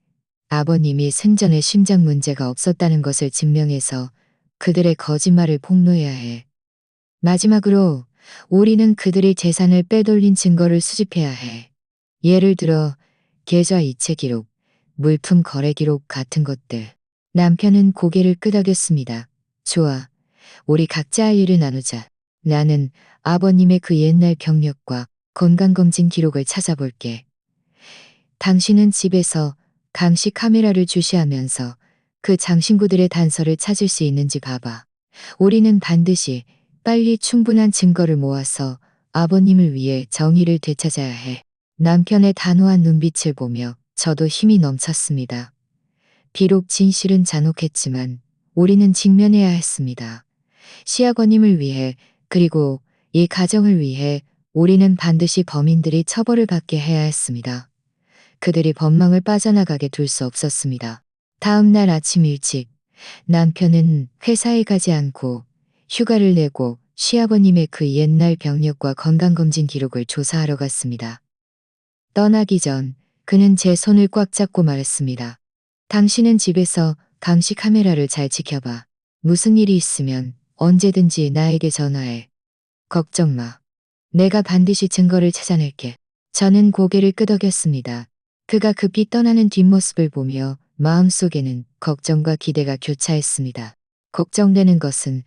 아버님이 생전에 심장 문제가 없었다는 것을 증명해서 그들의 거짓말을 폭로해야 해. 마지막으로 우리는 그들의 재산을 빼돌린 증거를 수집해야 해. 예를 들어 계좌 이체 기록, 물품 거래 기록 같은 것들. 남편은 고개를 끄덕였습니다. 좋아. 우리 각자 할 일을 나누자. 나는 아버님의 그 옛날 병력과 건강검진 기록을 찾아볼게. 당신은 집에서 감시 카메라를 주시하면서 그 장신구들의 단서를 찾을 수 있는지 봐봐. 우리는 반드시 빨리 충분한 증거를 모아서 아버님을 위해 정의를 되찾아야 해. 남편의 단호한 눈빛을 보며 저도 힘이 넘쳤습니다. 비록 진실은 잔혹했지만 우리는 직면해야 했습니다. 시아버님을 위해 그리고 이 가정을 위해 우리는 반드시 범인들이 처벌을 받게 해야 했습니다. 그들이 법망을 빠져나가게 둘 수 없었습니다. 다음 날 아침 일찍 남편은 회사에 가지 않고 휴가를 내고 시아버님의 그 옛날 병력과 건강검진 기록을 조사하러 갔습니다. 떠나기 전 그는 제 손을 꽉 잡고 말했습니다. 당신은 집에서 감시 카메라를 잘 지켜봐. 무슨 일이 있으면 언제든지 나에게 전화해. 걱정 마. 내가 반드시 증거를 찾아낼게. 저는 고개를 끄덕였습니다. 그가 급히 떠나는 뒷모습을 보며 마음속에는 걱정과 기대가 교차했습니다. 걱정되는 것은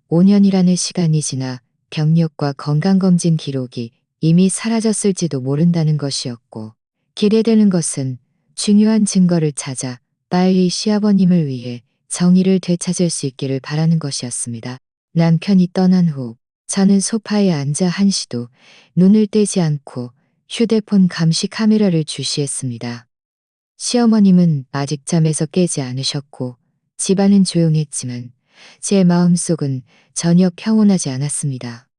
5년이라는 시간이 지나 병력과 건강검진 기록이 이미 사라졌을지도 모른다는 것이었고, 기대되는 것은 중요한 증거를 찾아 빨리 시아버님을 위해 정의를 되찾을 수 있기를 바라는 것이었습니다. 남편이 떠난 후 저는 소파에 앉아 한시도 눈을 떼지 않고 휴대폰 감시 카메라를 주시했습니다. 시어머님은 아직 잠에서 깨지 않으셨고 집안은 조용했지만 제 마음속은 전혀 평온하지 않았습니다.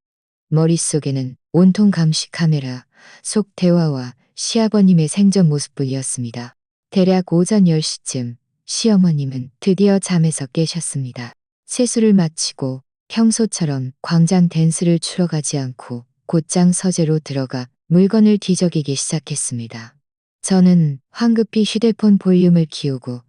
머릿속에는 온통 감시 카메라 속 대화와 시아버님의 생전 모습뿐이었습니다. 대략 오전 10시쯤 시어머님은 드디어 잠에서 깨셨습니다. 세수를 마치고 평소처럼 광장 댄스를 추러 가지 않고 곧장 서재로 들어가 물건을 뒤적이기 시작했습니다. 저는 황급히 휴대폰 볼륨을 키우고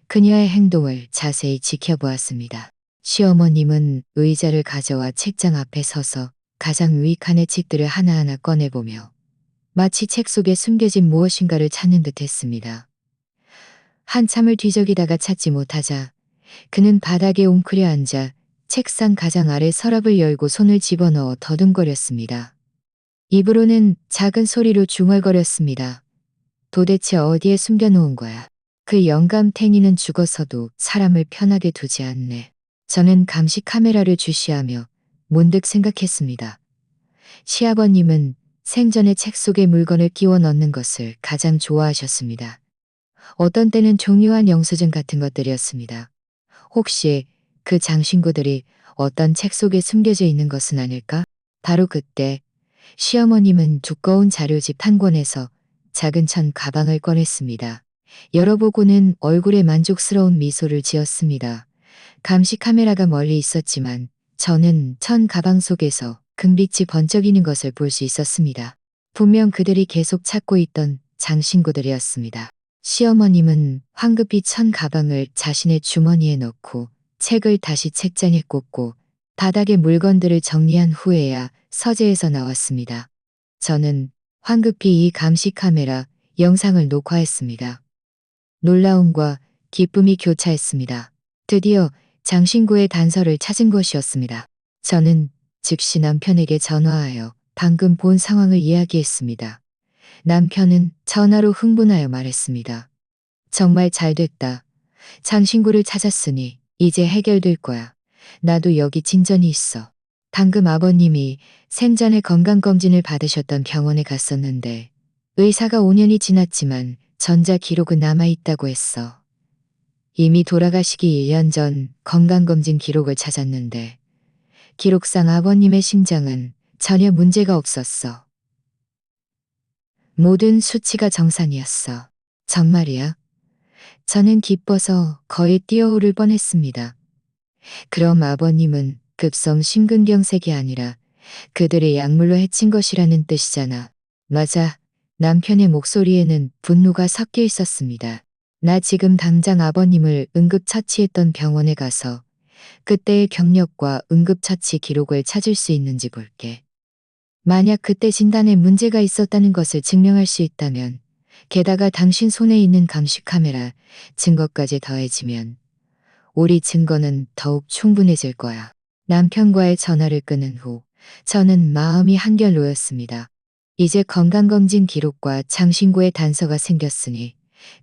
그녀의 행동을 자세히 지켜보았습니다. 시어머님은 의자를 가져와 책장 앞에 서서 가장 위 칸의 책들을 하나하나 꺼내보며 마치 책 속에 숨겨진 무엇인가를 찾는 듯 했습니다. 한참을 뒤적이다가 찾지 못하자 그는 바닥에 웅크려 앉아 책상 가장 아래 서랍을 열고 손을 집어넣어 더듬거렸습니다. 입으로는 작은 소리로 중얼거렸습니다. 도대체 어디에 숨겨놓은 거야? 그 영감탱이는 죽어서도 사람을 편하게 두지 않네. 저는 감시 카메라를 주시하며 문득 생각했습니다. 시아버님은 생전에 책 속에 물건을 끼워 넣는 것을 가장 좋아하셨습니다. 어떤 때는 종이와 영수증 같은 것들이었습니다. 혹시 그 장신구들이 어떤 책 속에 숨겨져 있는 것은 아닐까? 바로 그때 시어머님은 두꺼운 자료집 한 권에서 작은 천 가방을 꺼냈습니다. 열어보고는 얼굴에 만족스러운 미소를 지었습니다. 감시 카메라가 멀리 있었지만 저는 천 가방 속에서 금빛이 번쩍이는 것을 볼 수 있었습니다. 분명 그들이 계속 찾고 있던 장신구들이었습니다. 시어머님은 황급히 천 가방을 자신의 주머니에 넣고 책을 다시 책장에 꽂고 바닥에 물건들을 정리한 후에야 서재에서 나왔습니다. 저는 황급히 이 감시 카메라 영상을 녹화했습니다. 놀라움과 기쁨이 교차했습니다. 드디어 장신구의 단서를 찾은 것이었습니다. 저는 즉시 남편에게 전화하여 방금 본 상황을 이야기했습니다. 남편은 전화로 흥분하여 말했습니다. 정말 잘 됐다. 장신구를 찾았으니 이제 해결될 거야. 나도 여기 진전이 있어. 방금 아버님이 생전에 건강검진을 받으셨던 병원에 갔었는데 의사가 5년이 지났지만 전자 기록은 남아있다고 했어. 이미 돌아가시기 1년 전 건강검진 기록을 찾았는데 기록상 아버님의 심장은 전혀 문제가 없었어. 모든 수치가 정상이었어. 정말이야? 저는 기뻐서 거의 뛰어오를 뻔했습니다. 그럼 아버님은 급성 심근경색이 아니라 그들의 약물로 해친 것이라는 뜻이잖아. 맞아. 남편의 목소리에는 분노가 섞여 있었습니다. 나 지금 당장 아버님을 응급처치했던 병원에 가서 그때의 경력과 응급처치 기록을 찾을 수 있는지 볼게. 만약 그때 진단에 문제가 있었다는 것을 증명할 수 있다면, 게다가 당신 손에 있는 감시 카메라 증거까지 더해지면 우리 증거는 더욱 충분해질 거야. 남편과의 전화를 끊은 후 저는 마음이 한결 놓였습니다. 이제 건강검진 기록과 장신구의 단서가 생겼으니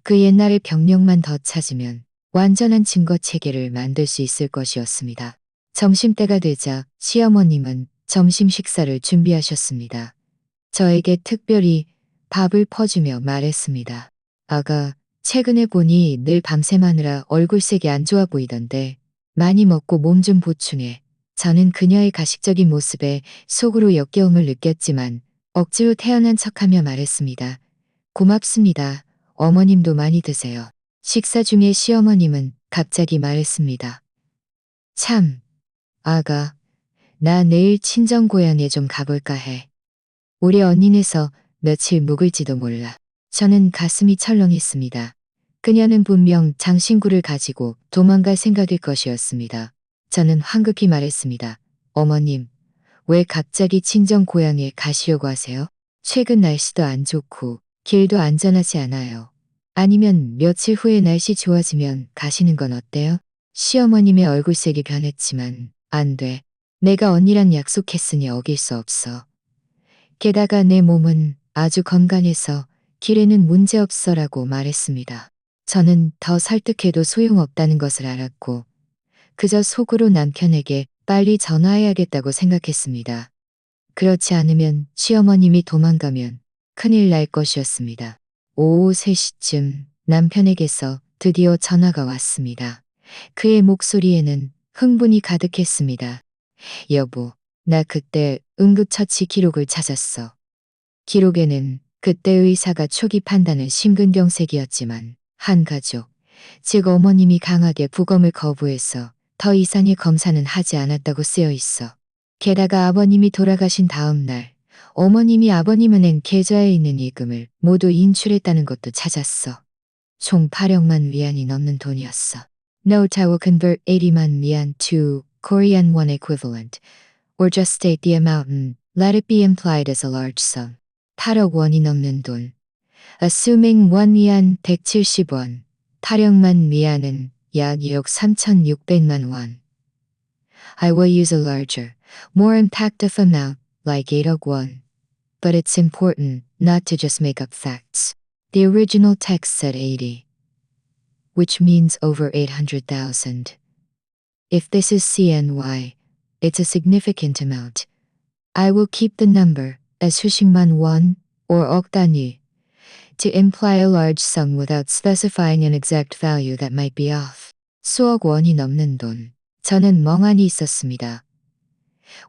그 옛날의 병력만 더 찾으면 완전한 증거 체계를 만들 수 있을 것이었습니다. 점심때가 되자 시어머님은 점심 식사를 준비하셨습니다. 저에게 특별히 밥을 퍼주며 말했습니다. 아가, 최근에 보니 늘 밤샘하느라 얼굴색이 안 좋아 보이던데 많이 먹고 몸 좀 보충해. 저는 그녀의 가식적인 모습에 속으로 역겨움을 느꼈지만 억지로 태어난 척하며 말했습니다. 고맙습니다. 어머님도 많이 드세요. 식사 중에 시어머님은 갑자기 말했습니다. 참, 아가, 나 내일 친정 고향에 좀 가볼까 해. 우리 언니네서 며칠 묵을지도 몰라. 저는 가슴이 철렁했습니다. 그녀는 분명 장신구를 가지고 도망갈 생각일 것이었습니다. 저는 황급히 말했습니다. 어머님, 왜 갑자기 친정 고향에 가시려고 하세요? 최근 날씨도 안 좋고 길도 안전하지 않아요. 아니면 며칠 후에 날씨 좋아지면 가시는 건 어때요? 시어머님의 얼굴색이 변했지만 안 돼. 내가 언니랑 약속했으니 어길 수 없어. 게다가 내 몸은 아주 건강해서 길에는 문제없어라고 말했습니다. 저는 더 설득해도 소용없다는 것을 알았고 그저 속으로 남편에게 빨리 전화해야겠다고 생각했습니다. 그렇지 않으면 시어머님이 도망가면 큰일 날 것이었습니다. 오후 3시쯤 남편에게서 드디어 전화가 왔습니다. 그의 목소리에는 흥분이 가득했습니다. 여보, 나 그때 응급처치 기록을 찾았어. 기록에는 그때 의사가 초기 판단은 심근경색이었지만 한 가족, 즉 어머님이 강하게 부검을 거부해서 더 이상의 검사는 하지 않았다고 쓰여 있어. 게다가 아버님이 돌아가신 다음 날 어머님이 아버님 은행 계좌에 있는 이금을 모두 인출했다는 것도 찾았어. 총 8억만 위안이 넘는 돈이었어. Note I will convert 80만 위안 to Korean won equivalent, or just state the amount and let it be implied as a large sum. 8억 원이 넘는 돈. Assuming 1 위안 170원, 8억만 위안은 약 2억 3,600만 원. I will use a larger, more impactful amount, like 8억 won. But it's important not to just make up facts. The original text said 80, which means over 800,000. If this is CNY, it's a significant amount. I will keep the number as 수십만 won or 억 단위 to imply a large sum without specifying an exact value that might be off. 수억 원이 넘는 돈. 저는 멍하니 있었습니다.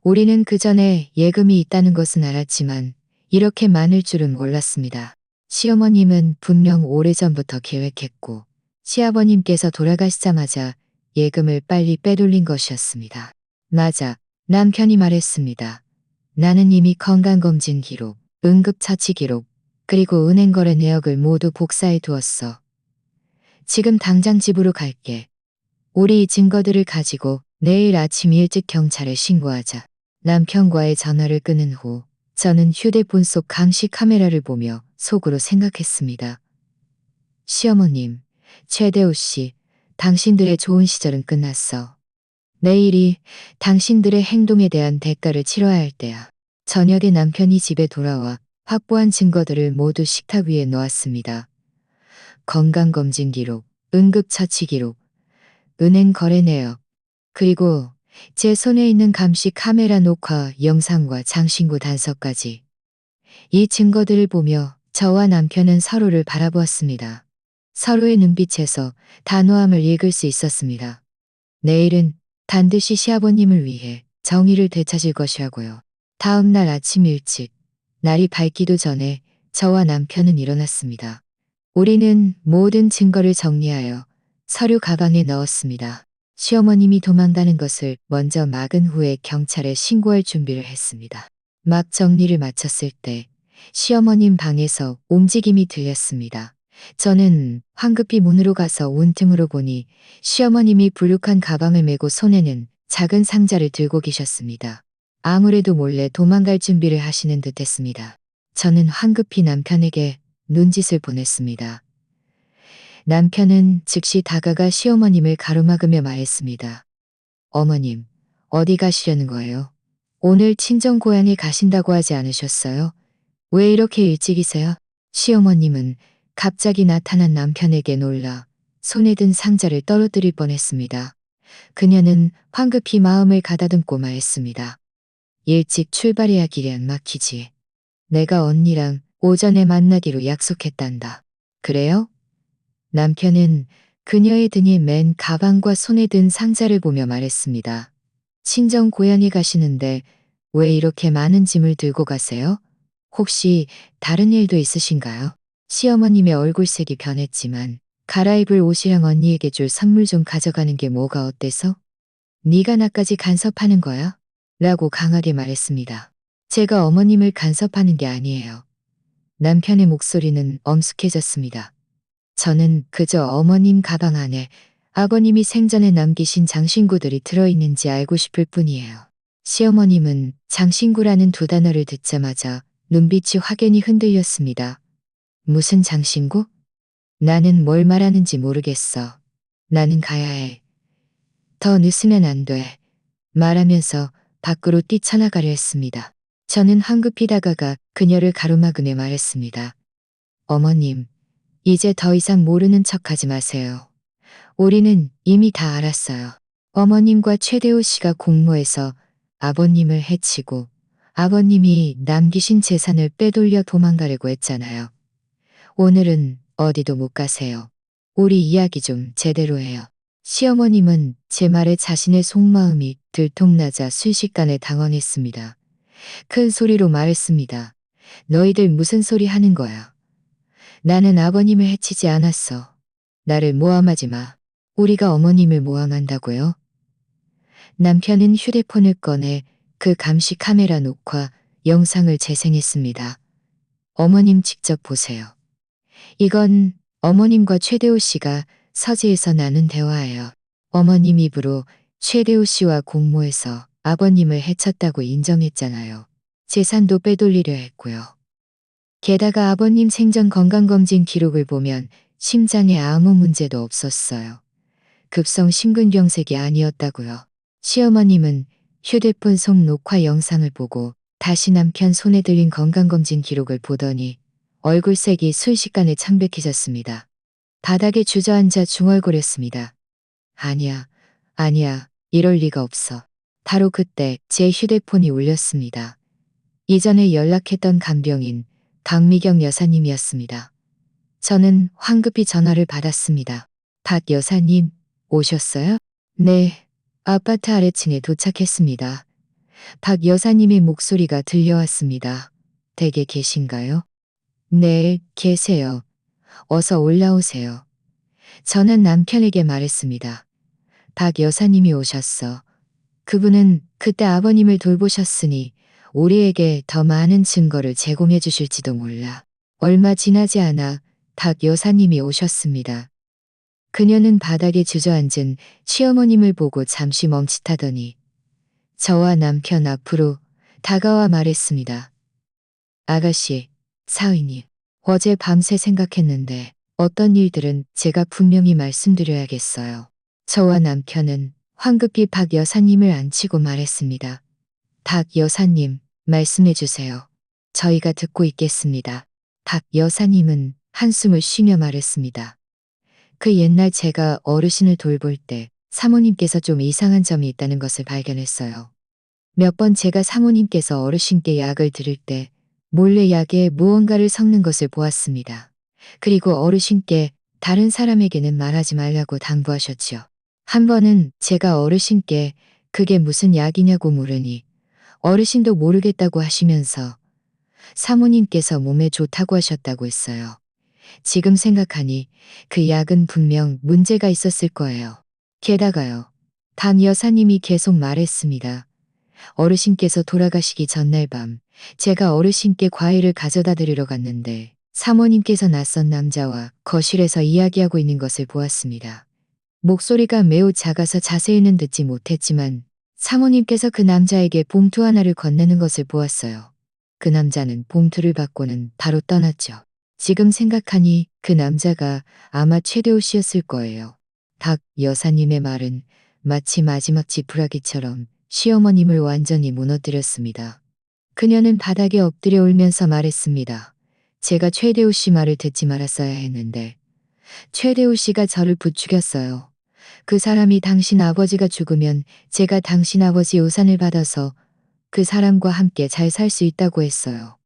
우리는 그 전에 예금이 있다는 것은 알았지만 이렇게 많을 줄은 몰랐습니다. 시어머님은 분명 오래전부터 계획했고 시아버님께서 돌아가시자마자 예금을 빨리 빼돌린 것이었습니다. 맞아. 남편이 말했습니다. 나는 이미 건강검진 기록, 응급처치 기록, 그리고 은행 거래 내역을 모두 복사해 두었어. 지금 당장 집으로 갈게. 우리 이 증거들을 가지고 내일 아침 일찍 경찰에 신고하자. 남편과의 전화를 끊은 후 저는 휴대폰 속 감시 카메라를 보며 속으로 생각했습니다. 시어머님, 최대호 씨, 당신들의 좋은 시절은 끝났어. 내일이 당신들의 행동에 대한 대가를 치러야 할 때야. 저녁에 남편이 집에 돌아와 확보한 증거들을 모두 식탁 위에 놓았습니다. 건강검진 기록, 응급처치 기록, 은행 거래 내역, 그리고 제 손에 있는 감시 카메라 녹화 영상과 장신구 단서까지. 이 증거들을 보며 저와 남편은 서로를 바라보았습니다. 서로의 눈빛에서 단호함을 읽을 수 있었습니다. 내일은 반드시 시아버님을 위해 정의를 되찾을 것이라고요. 다음 날 아침 일찍, 날이 밝기도 전에 저와 남편은 일어났습니다. 우리는 모든 증거를 정리하여 서류 가방에 넣었습니다. 시어머님이 도망가는 것을 먼저 막은 후에 경찰에 신고할 준비를 했습니다. 막 정리를 마쳤을 때 시어머님 방에서 움직임이 들렸습니다. 저는 황급히 문으로 가서 문틈으로 보니 시어머님이 불룩한 가방을 메고 손에는 작은 상자를 들고 계셨습니다. 아무래도 몰래 도망갈 준비를 하시는 듯 했습니다. 저는 황급히 남편에게 눈짓을 보냈습니다. 남편은 즉시 다가가 시어머님을 가로막으며 말했습니다. 어머님, 어디 가시려는 거예요? 오늘 친정 고향에 가신다고 하지 않으셨어요? 왜 이렇게 일찍이세요? 시어머님은 갑자기 나타난 남편에게 놀라 손에 든 상자를 떨어뜨릴 뻔했습니다. 그녀는 황급히 마음을 가다듬고 말했습니다. 일찍 출발해야 길이 안 막히지. 내가 언니랑 오전에 만나기로 약속했단다. 그래요? 남편은 그녀의 등에 맨 가방과 손에 든 상자를 보며 말했습니다. 친정 고향에 가시는데 왜 이렇게 많은 짐을 들고 가세요? 혹시 다른 일도 있으신가요? 시어머님의 얼굴색이 변했지만 갈아입을 옷이랑 언니에게 줄 선물 좀 가져가는 게 뭐가 어때서? 네가 나까지 간섭하는 거야? 라고 강하게 말했습니다. 제가 어머님을 간섭하는 게 아니에요. 남편의 목소리는 엄숙해졌습니다. 저는 그저 어머님 가방 안에 아버님이 생전에 남기신 장신구들이 들어있는지 알고 싶을 뿐이에요. 시어머님은 장신구라는 두 단어를 듣자마자 눈빛이 확연히 흔들렸습니다. 무슨 장신구? 나는 뭘 말하는지 모르겠어. 나는 가야 해. 더 늦으면 안 돼. 말하면서 밖으로 뛰쳐나가려 했습니다. 저는 황급히 다가가 그녀를 가로막으며 말했습니다. 어머님, 이제 더 이상 모르는 척하지 마세요. 우리는 이미 다 알았어요. 어머님과 최대호 씨가 공모해서 아버님을 해치고 아버님이 남기신 재산을 빼돌려 도망가려고 했잖아요. 오늘은 어디도 못 가세요. 우리 이야기 좀 제대로 해요. 시어머님은 제 말에 자신의 속마음이 들통나자 순식간에 당황했습니다. 큰 소리로 말했습니다. 너희들 무슨 소리 하는 거야? 나는 아버님을 해치지 않았어. 나를 모함하지 마. 우리가 어머님을 모함한다고요? 남편은 휴대폰을 꺼내 그 감시 카메라 녹화 영상을 재생했습니다. 어머님 직접 보세요. 이건 어머님과 최대호 씨가 서재에서 나눈 대화예요. 어머님 입으로 최대호 씨와 공모해서 아버님을 해쳤다고 인정했잖아요. 재산도 빼돌리려 했고요. 게다가 아버님 생전 건강검진 기록을 보면 심장에 아무 문제도 없었어요. 급성 심근경색이 아니었다고요. 시어머님은 휴대폰 속 녹화 영상을 보고 다시 남편 손에 들린 건강검진 기록을 보더니 얼굴색이 순식간에 창백해졌습니다. 바닥에 주저앉아 중얼거렸습니다. 아니야, 아니야, 이럴 리가 없어. 바로 그때 제 휴대폰이 울렸습니다. 이전에 연락했던 간병인 박미경 여사님이었습니다. 저는 황급히 전화를 받았습니다. 박 여사님, 오셨어요? 네. 아파트 아래층에 도착했습니다. 박 여사님의 목소리가 들려왔습니다. 댁에 계신가요? 네, 계세요. 어서 올라오세요. 저는 남편에게 말했습니다. 박 여사님이 오셨어. 그분은 그때 아버님을 돌보셨으니 우리에게 더 많은 증거를 제공해 주실지도 몰라. 얼마 지나지 않아 박 여사님이 오셨습니다. 그녀는 바닥에 주저앉은 시어머님을 보고 잠시 멈칫하더니 저와 남편 앞으로 다가와 말했습니다. 아가씨, 사위님, 어제 밤새 생각했는데 어떤 일들은 제가 분명히 말씀드려야겠어요. 저와 남편은 황급히 박 여사님을 앉히고 말했습니다. 박 여사님, 말씀해 주세요. 저희가 듣고 있겠습니다. 박 여사님은 한숨을 쉬며 말했습니다. 그 옛날 제가 어르신을 돌볼 때 사모님께서 좀 이상한 점이 있다는 것을 발견했어요. 몇 번 제가 사모님께서 어르신께 약을 드릴 때 몰래 약에 무언가를 섞는 것을 보았습니다. 그리고 어르신께 다른 사람에게는 말하지 말라고 당부하셨지요. 한 번은 제가 어르신께 그게 무슨 약이냐고 물으니 어르신도 모르겠다고 하시면서 사모님께서 몸에 좋다고 하셨다고 했어요. 지금 생각하니 그 약은 분명 문제가 있었을 거예요. 게다가요. 박 여사님이 계속 말했습니다. 어르신께서 돌아가시기 전날 밤 제가 어르신께 과일을 가져다 드리러 갔는데 사모님께서 낯선 남자와 거실에서 이야기하고 있는 것을 보았습니다. 목소리가 매우 작아서 자세히는 듣지 못했지만 사모님께서 그 남자에게 봉투 하나를 건네는 것을 보았어요. 그 남자는 봉투를 받고는 바로 떠났죠. 지금 생각하니 그 남자가 아마 최대호 씨였을 거예요. 박 여사님의 말은 마치 마지막 지푸라기처럼 시어머님을 완전히 무너뜨렸습니다. 그녀는 바닥에 엎드려 울면서 말했습니다. 제가 최대호 씨 말을 듣지 말았어야 했는데 최대호 씨가 저를 부추겼어요. 그 사람이 당신 아버지가 죽으면 제가 당신 아버지 유산을 받아서 그 사람과 함께 잘 살 수 있다고 했어요.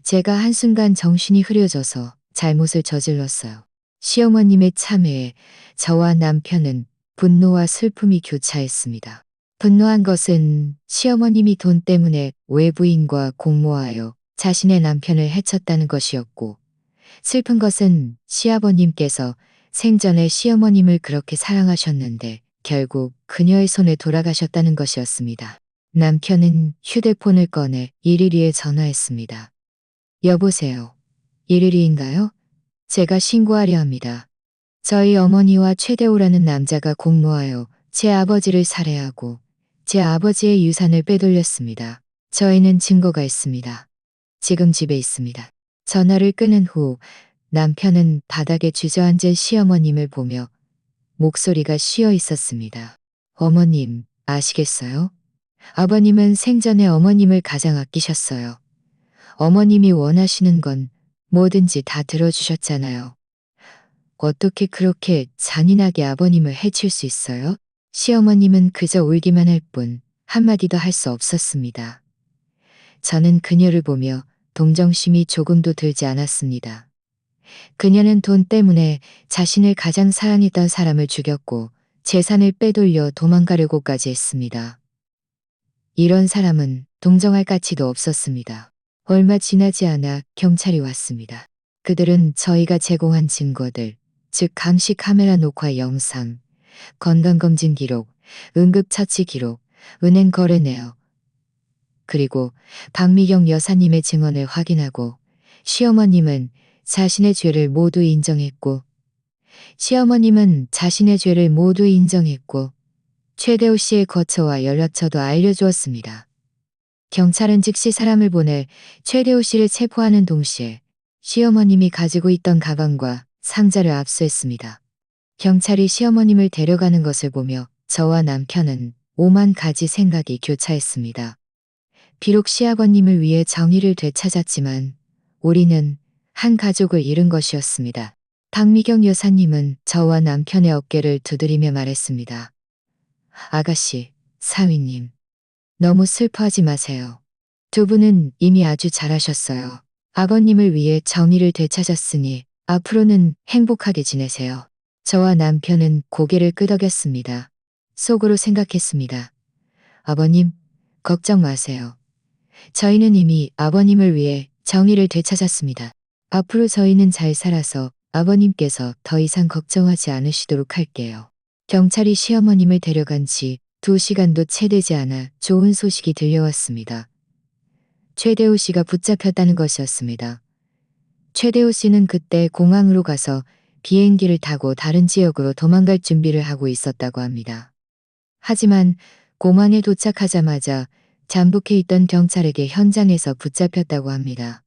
제가 한순간 정신이 흐려져서 잘못을 저질렀어요. 시어머님의 참회에 저와 남편은 분노와 슬픔이 교차했습니다. 분노한 것은 시어머님이 돈 때문에 외부인과 공모하여 자신의 남편을 해쳤다는 것이었고, 슬픈 것은 시아버님께서 생전에 시어머님을 그렇게 사랑하셨는데 결국 그녀의 손에 돌아가셨다는 것이었습니다. 남편은 휴대폰을 꺼내 112에 전화했습니다. 여보세요. 112인가요? 제가 신고하려 합니다. 저희 어머니와 최대호라는 남자가 공모하여 제 아버지를 살해하고 제 아버지의 유산을 빼돌렸습니다. 저희는 증거가 있습니다. 지금 집에 있습니다. 전화를 끊은 후 남편은 바닥에 주저앉은 시어머님을 보며 목소리가 쉬어 있었습니다. 어머님, 아시겠어요? 아버님은 생전에 어머님을 가장 아끼셨어요. 어머님이 원하시는 건 뭐든지 다 들어주셨잖아요. 어떻게 그렇게 잔인하게 아버님을 해칠 수 있어요? 시어머님은 그저 울기만 할 뿐 한마디도 할 수 없었습니다. 저는 그녀를 보며 동정심이 조금도 들지 않았습니다. 그녀는 돈 때문에 자신을 가장 사랑했던 사람을 죽였고 재산을 빼돌려 도망가려고까지 했습니다. 이런 사람은 동정할 가치도 없었습니다. 얼마 지나지 않아 경찰이 왔습니다. 그들은 저희가 제공한 증거들, 즉 감시 카메라 녹화 영상, 건강검진 기록, 응급처치 기록, 은행 거래 내역, 그리고 박미경 여사님의 증언을 확인하고 시어머님은 자신의 죄를 모두 인정했고 최대호 씨의 거처와 연락처도 알려주었습니다. 경찰은 즉시 사람을 보내 최대호 씨를 체포하는 동시에 시어머님이 가지고 있던 가방과 상자를 압수했습니다. 경찰이 시어머님을 데려가는 것을 보며 저와 남편은 오만 가지 생각이 교차했습니다. 비록 시아버님을 위해 정의를 되찾았지만 우리는 한 가족을 잃은 것이었습니다. 박미경 여사님은 저와 남편의 어깨를 두드리며 말했습니다. 아가씨, 사위님, 너무 슬퍼하지 마세요. 두 분은 이미 아주 잘하셨어요. 아버님을 위해 정의를 되찾았으니 앞으로는 행복하게 지내세요. 저와 남편은 고개를 끄덕였습니다. 속으로 생각했습니다. 아버님, 걱정 마세요. 저희는 이미 아버님을 위해 정의를 되찾았습니다. 앞으로 저희는 잘 살아서 아버님께서 더 이상 걱정하지 않으시도록 할게요. 경찰이 시어머님을 데려간 지 2시간도 채 되지 않아 좋은 소식이 들려왔습니다. 최대호 씨가 붙잡혔다는 것이었습니다. 최대호 씨는 그때 공항으로 가서 비행기를 타고 다른 지역으로 도망갈 준비를 하고 있었다고 합니다. 하지만 공항에 도착하자마자 잠복해 있던 경찰에게 현장에서 붙잡혔다고 합니다.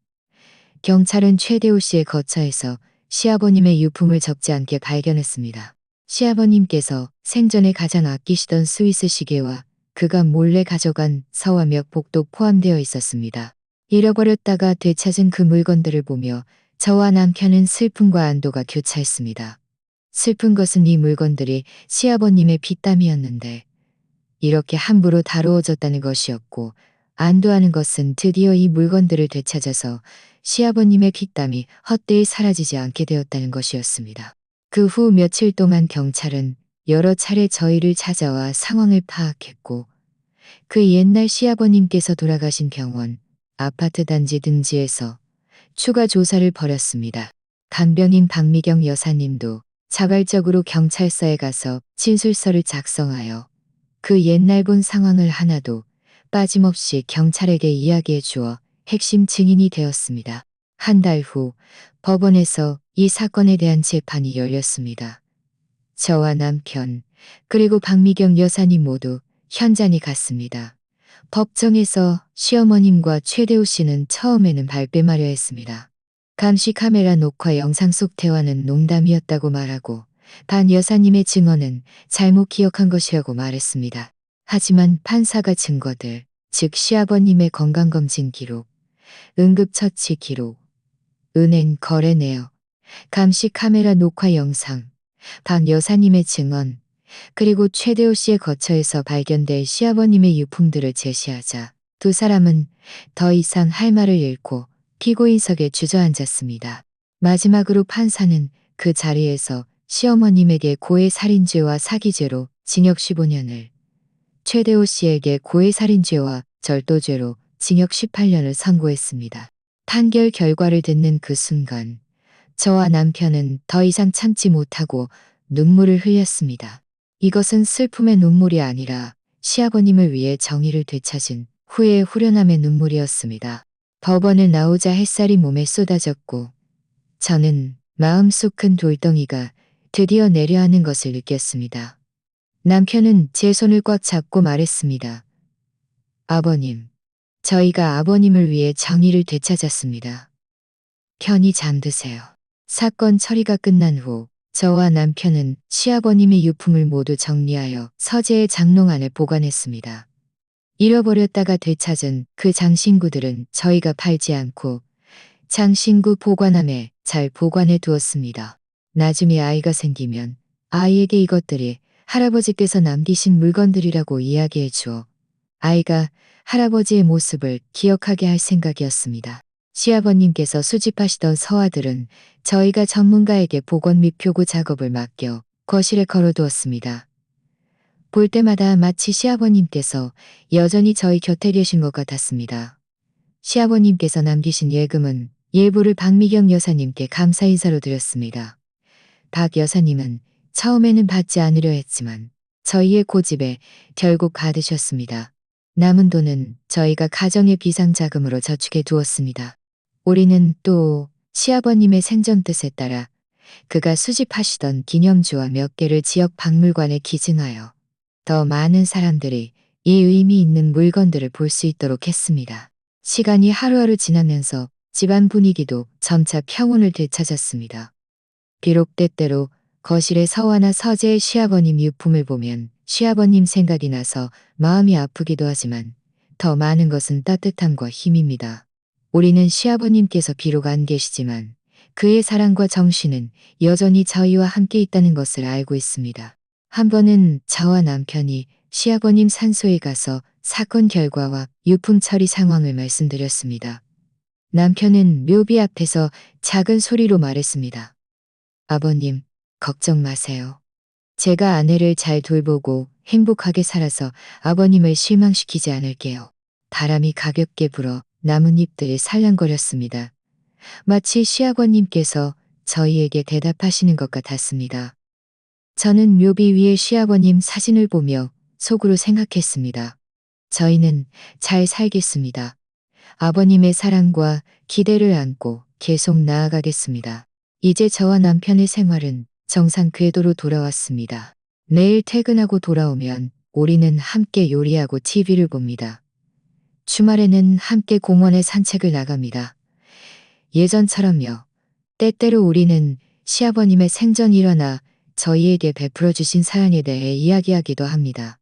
경찰은 최대호 씨의 거처에서 시아버님의 유품을 적지 않게 발견했습니다. 시아버님께서 생전에 가장 아끼시던 스위스 시계와 그가 몰래 가져간 서와 멱복도 포함되어 있었습니다. 잃어버렸다가 되찾은 그 물건들을 보며 저와 남편은 슬픔과 안도가 교차했습니다. 슬픈 것은 이 물건들이 시아버님의 빚담이었는데 이렇게 함부로 다루어졌다는 것이었고, 안도하는 것은 드디어 이 물건들을 되찾아서 시아버님의 빚담이 헛되이 사라지지 않게 되었다는 것이었습니다. 그 후 며칠 동안 경찰은 여러 차례 저희를 찾아와 상황을 파악했고, 그 옛날 시아버님께서 돌아가신 병원, 아파트 단지 등지에서 추가 조사를 벌였습니다. 간병인 박미경 여사님도 자발적으로 경찰서에 가서 진술서를 작성하여 그 옛날 본 상황을 하나도 빠짐없이 경찰에게 이야기해 주어 핵심 증인이 되었습니다. 한 달 후 법원에서 이 사건에 대한 재판이 열렸습니다. 저와 남편 그리고 박미경 여사님 모두 현장에 갔습니다. 법정에서 시어머님과 최대호 씨는 처음에는 발뺌하려 했습니다. 감시 카메라 녹화 영상 속 대화는 농담이었다고 말하고 반 여사님의 증언은 잘못 기억한 것이라고 말했습니다. 하지만 판사가 증거들, 즉 시아버님의 건강검진 기록, 응급처치 기록, 은행 거래 내역, 감시 카메라 녹화 영상, 반 여사님의 증언, 그리고 최대호 씨의 거처에서 발견될 시아버님의 유품들을 제시하자 두 사람은 더 이상 할 말을 잃고 피고인석에 주저앉았습니다. 마지막으로 판사는 그 자리에서 시어머님에게 고해살인죄와 사기죄로 징역 15년을, 최대호 씨에게 고해살인죄와 절도죄로 징역 18년을 선고했습니다. 판결 결과를 듣는 그 순간 저와 남편은 더 이상 참지 못하고 눈물을 흘렸습니다. 이것은 슬픔의 눈물이 아니라 시아버님을 위해 정의를 되찾은 후회의 후련함의 눈물이었습니다. 법원을 나오자 햇살이 몸에 쏟아졌고 저는 마음속 큰 돌덩이가 드디어 내려앉는 것을 느꼈습니다. 남편은 제 손을 꽉 잡고 말했습니다. 아버님, 저희가 아버님을 위해 정의를 되찾았습니다. 편히 잠드세요. 사건 처리가 끝난 후 저와 남편은 시아버님의 유품을 모두 정리하여 서재의 장롱 안에 보관했습니다. 잃어버렸다가 되찾은 그 장신구들은 저희가 팔지 않고 장신구 보관함에 잘 보관해 두었습니다. 나중에 아이가 생기면 아이에게 이것들이 할아버지께서 남기신 물건들이라고 이야기해 주어 아이가 할아버지의 모습을 기억하게 할 생각이었습니다. 시아버님께서 수집하시던 서화들은 저희가 전문가에게 복원 및 표구 작업을 맡겨 거실에 걸어두었습니다. 볼 때마다 마치 시아버님께서 여전히 저희 곁에 계신 것 같았습니다. 시아버님께서 남기신 예금은 일부를 박미경 여사님께 감사 인사로 드렸습니다. 박 여사님은 처음에는 받지 않으려 했지만 저희의 고집에 결국 받으셨습니다. 남은 돈은 저희가 가정의 비상자금으로 저축해 두었습니다. 우리는 또 시아버님의 생전 뜻에 따라 그가 수집하시던 기념주와 몇 개를 지역 박물관에 기증하여 더 많은 사람들이 이 의미 있는 물건들을 볼 수 있도록 했습니다. 시간이 하루하루 지나면서 집안 분위기도 점차 평온을 되찾았습니다. 비록 때때로 거실의 서화나 서재의 시아버님 유품을 보면 시아버님 생각이 나서 마음이 아프기도 하지만 더 많은 것은 따뜻함과 힘입니다. 우리는 시아버님께서 비록 안 계시지만 그의 사랑과 정신은 여전히 저희와 함께 있다는 것을 알고 있습니다. 한 번은 저와 남편이 시아버님 산소에 가서 사건 결과와 유품 처리 상황을 말씀드렸습니다. 남편은 묘비 앞에서 작은 소리로 말했습니다. 아버님, 걱정 마세요. 제가 아내를 잘 돌보고 행복하게 살아서 아버님을 실망시키지 않을게요. 바람이 가볍게 불어 나뭇잎들이 살랑거렸습니다. 마치 시아버님께서 저희에게 대답하시는 것 같았습니다. 저는 묘비 위에 시아버님 사진을 보며 속으로 생각했습니다. 저희는 잘 살겠습니다. 아버님의 사랑과 기대를 안고 계속 나아가겠습니다. 이제 저와 남편의 생활은 정상 궤도로 돌아왔습니다. 매일 퇴근하고 돌아오면 우리는 함께 요리하고 TV를 봅니다. 주말에는 함께 공원에 산책을 나갑니다. 예전처럼요. 때때로 우리는 시아버님의 생전 일화나 저희에게 베풀어 주신 사연에 대해 이야기하기도 합니다.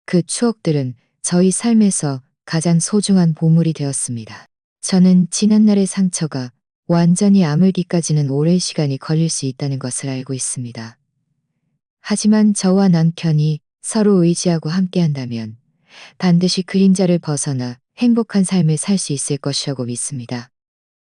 그 추억들은 저희 삶에서 가장 소중한 보물이 되었습니다. 저는 지난날의 상처가 완전히 아물기까지는 오랜 시간이 걸릴 수 있다는 것을 알고 있습니다. 하지만 저와 남편이 서로 의지하고 함께한다면 반드시 그림자를 벗어나 행복한 삶을 살 수 있을 것이라고 믿습니다.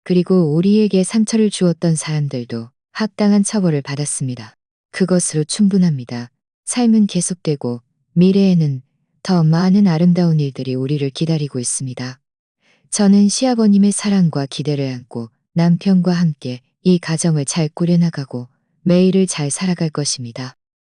그리고 우리에게 상처를 주었던 사람들도 합당한 처벌을 받았습니다. 그것으로 충분합니다. 삶은 계속되고 미래에는 더 많은 아름다운 일들이 우리를 기다리고 있습니다. 저는 시아버님의 사랑과 기대를 안고 남편과 함께 이 가정을 잘 꾸려나가고 매일을 잘 살아갈 것입니다.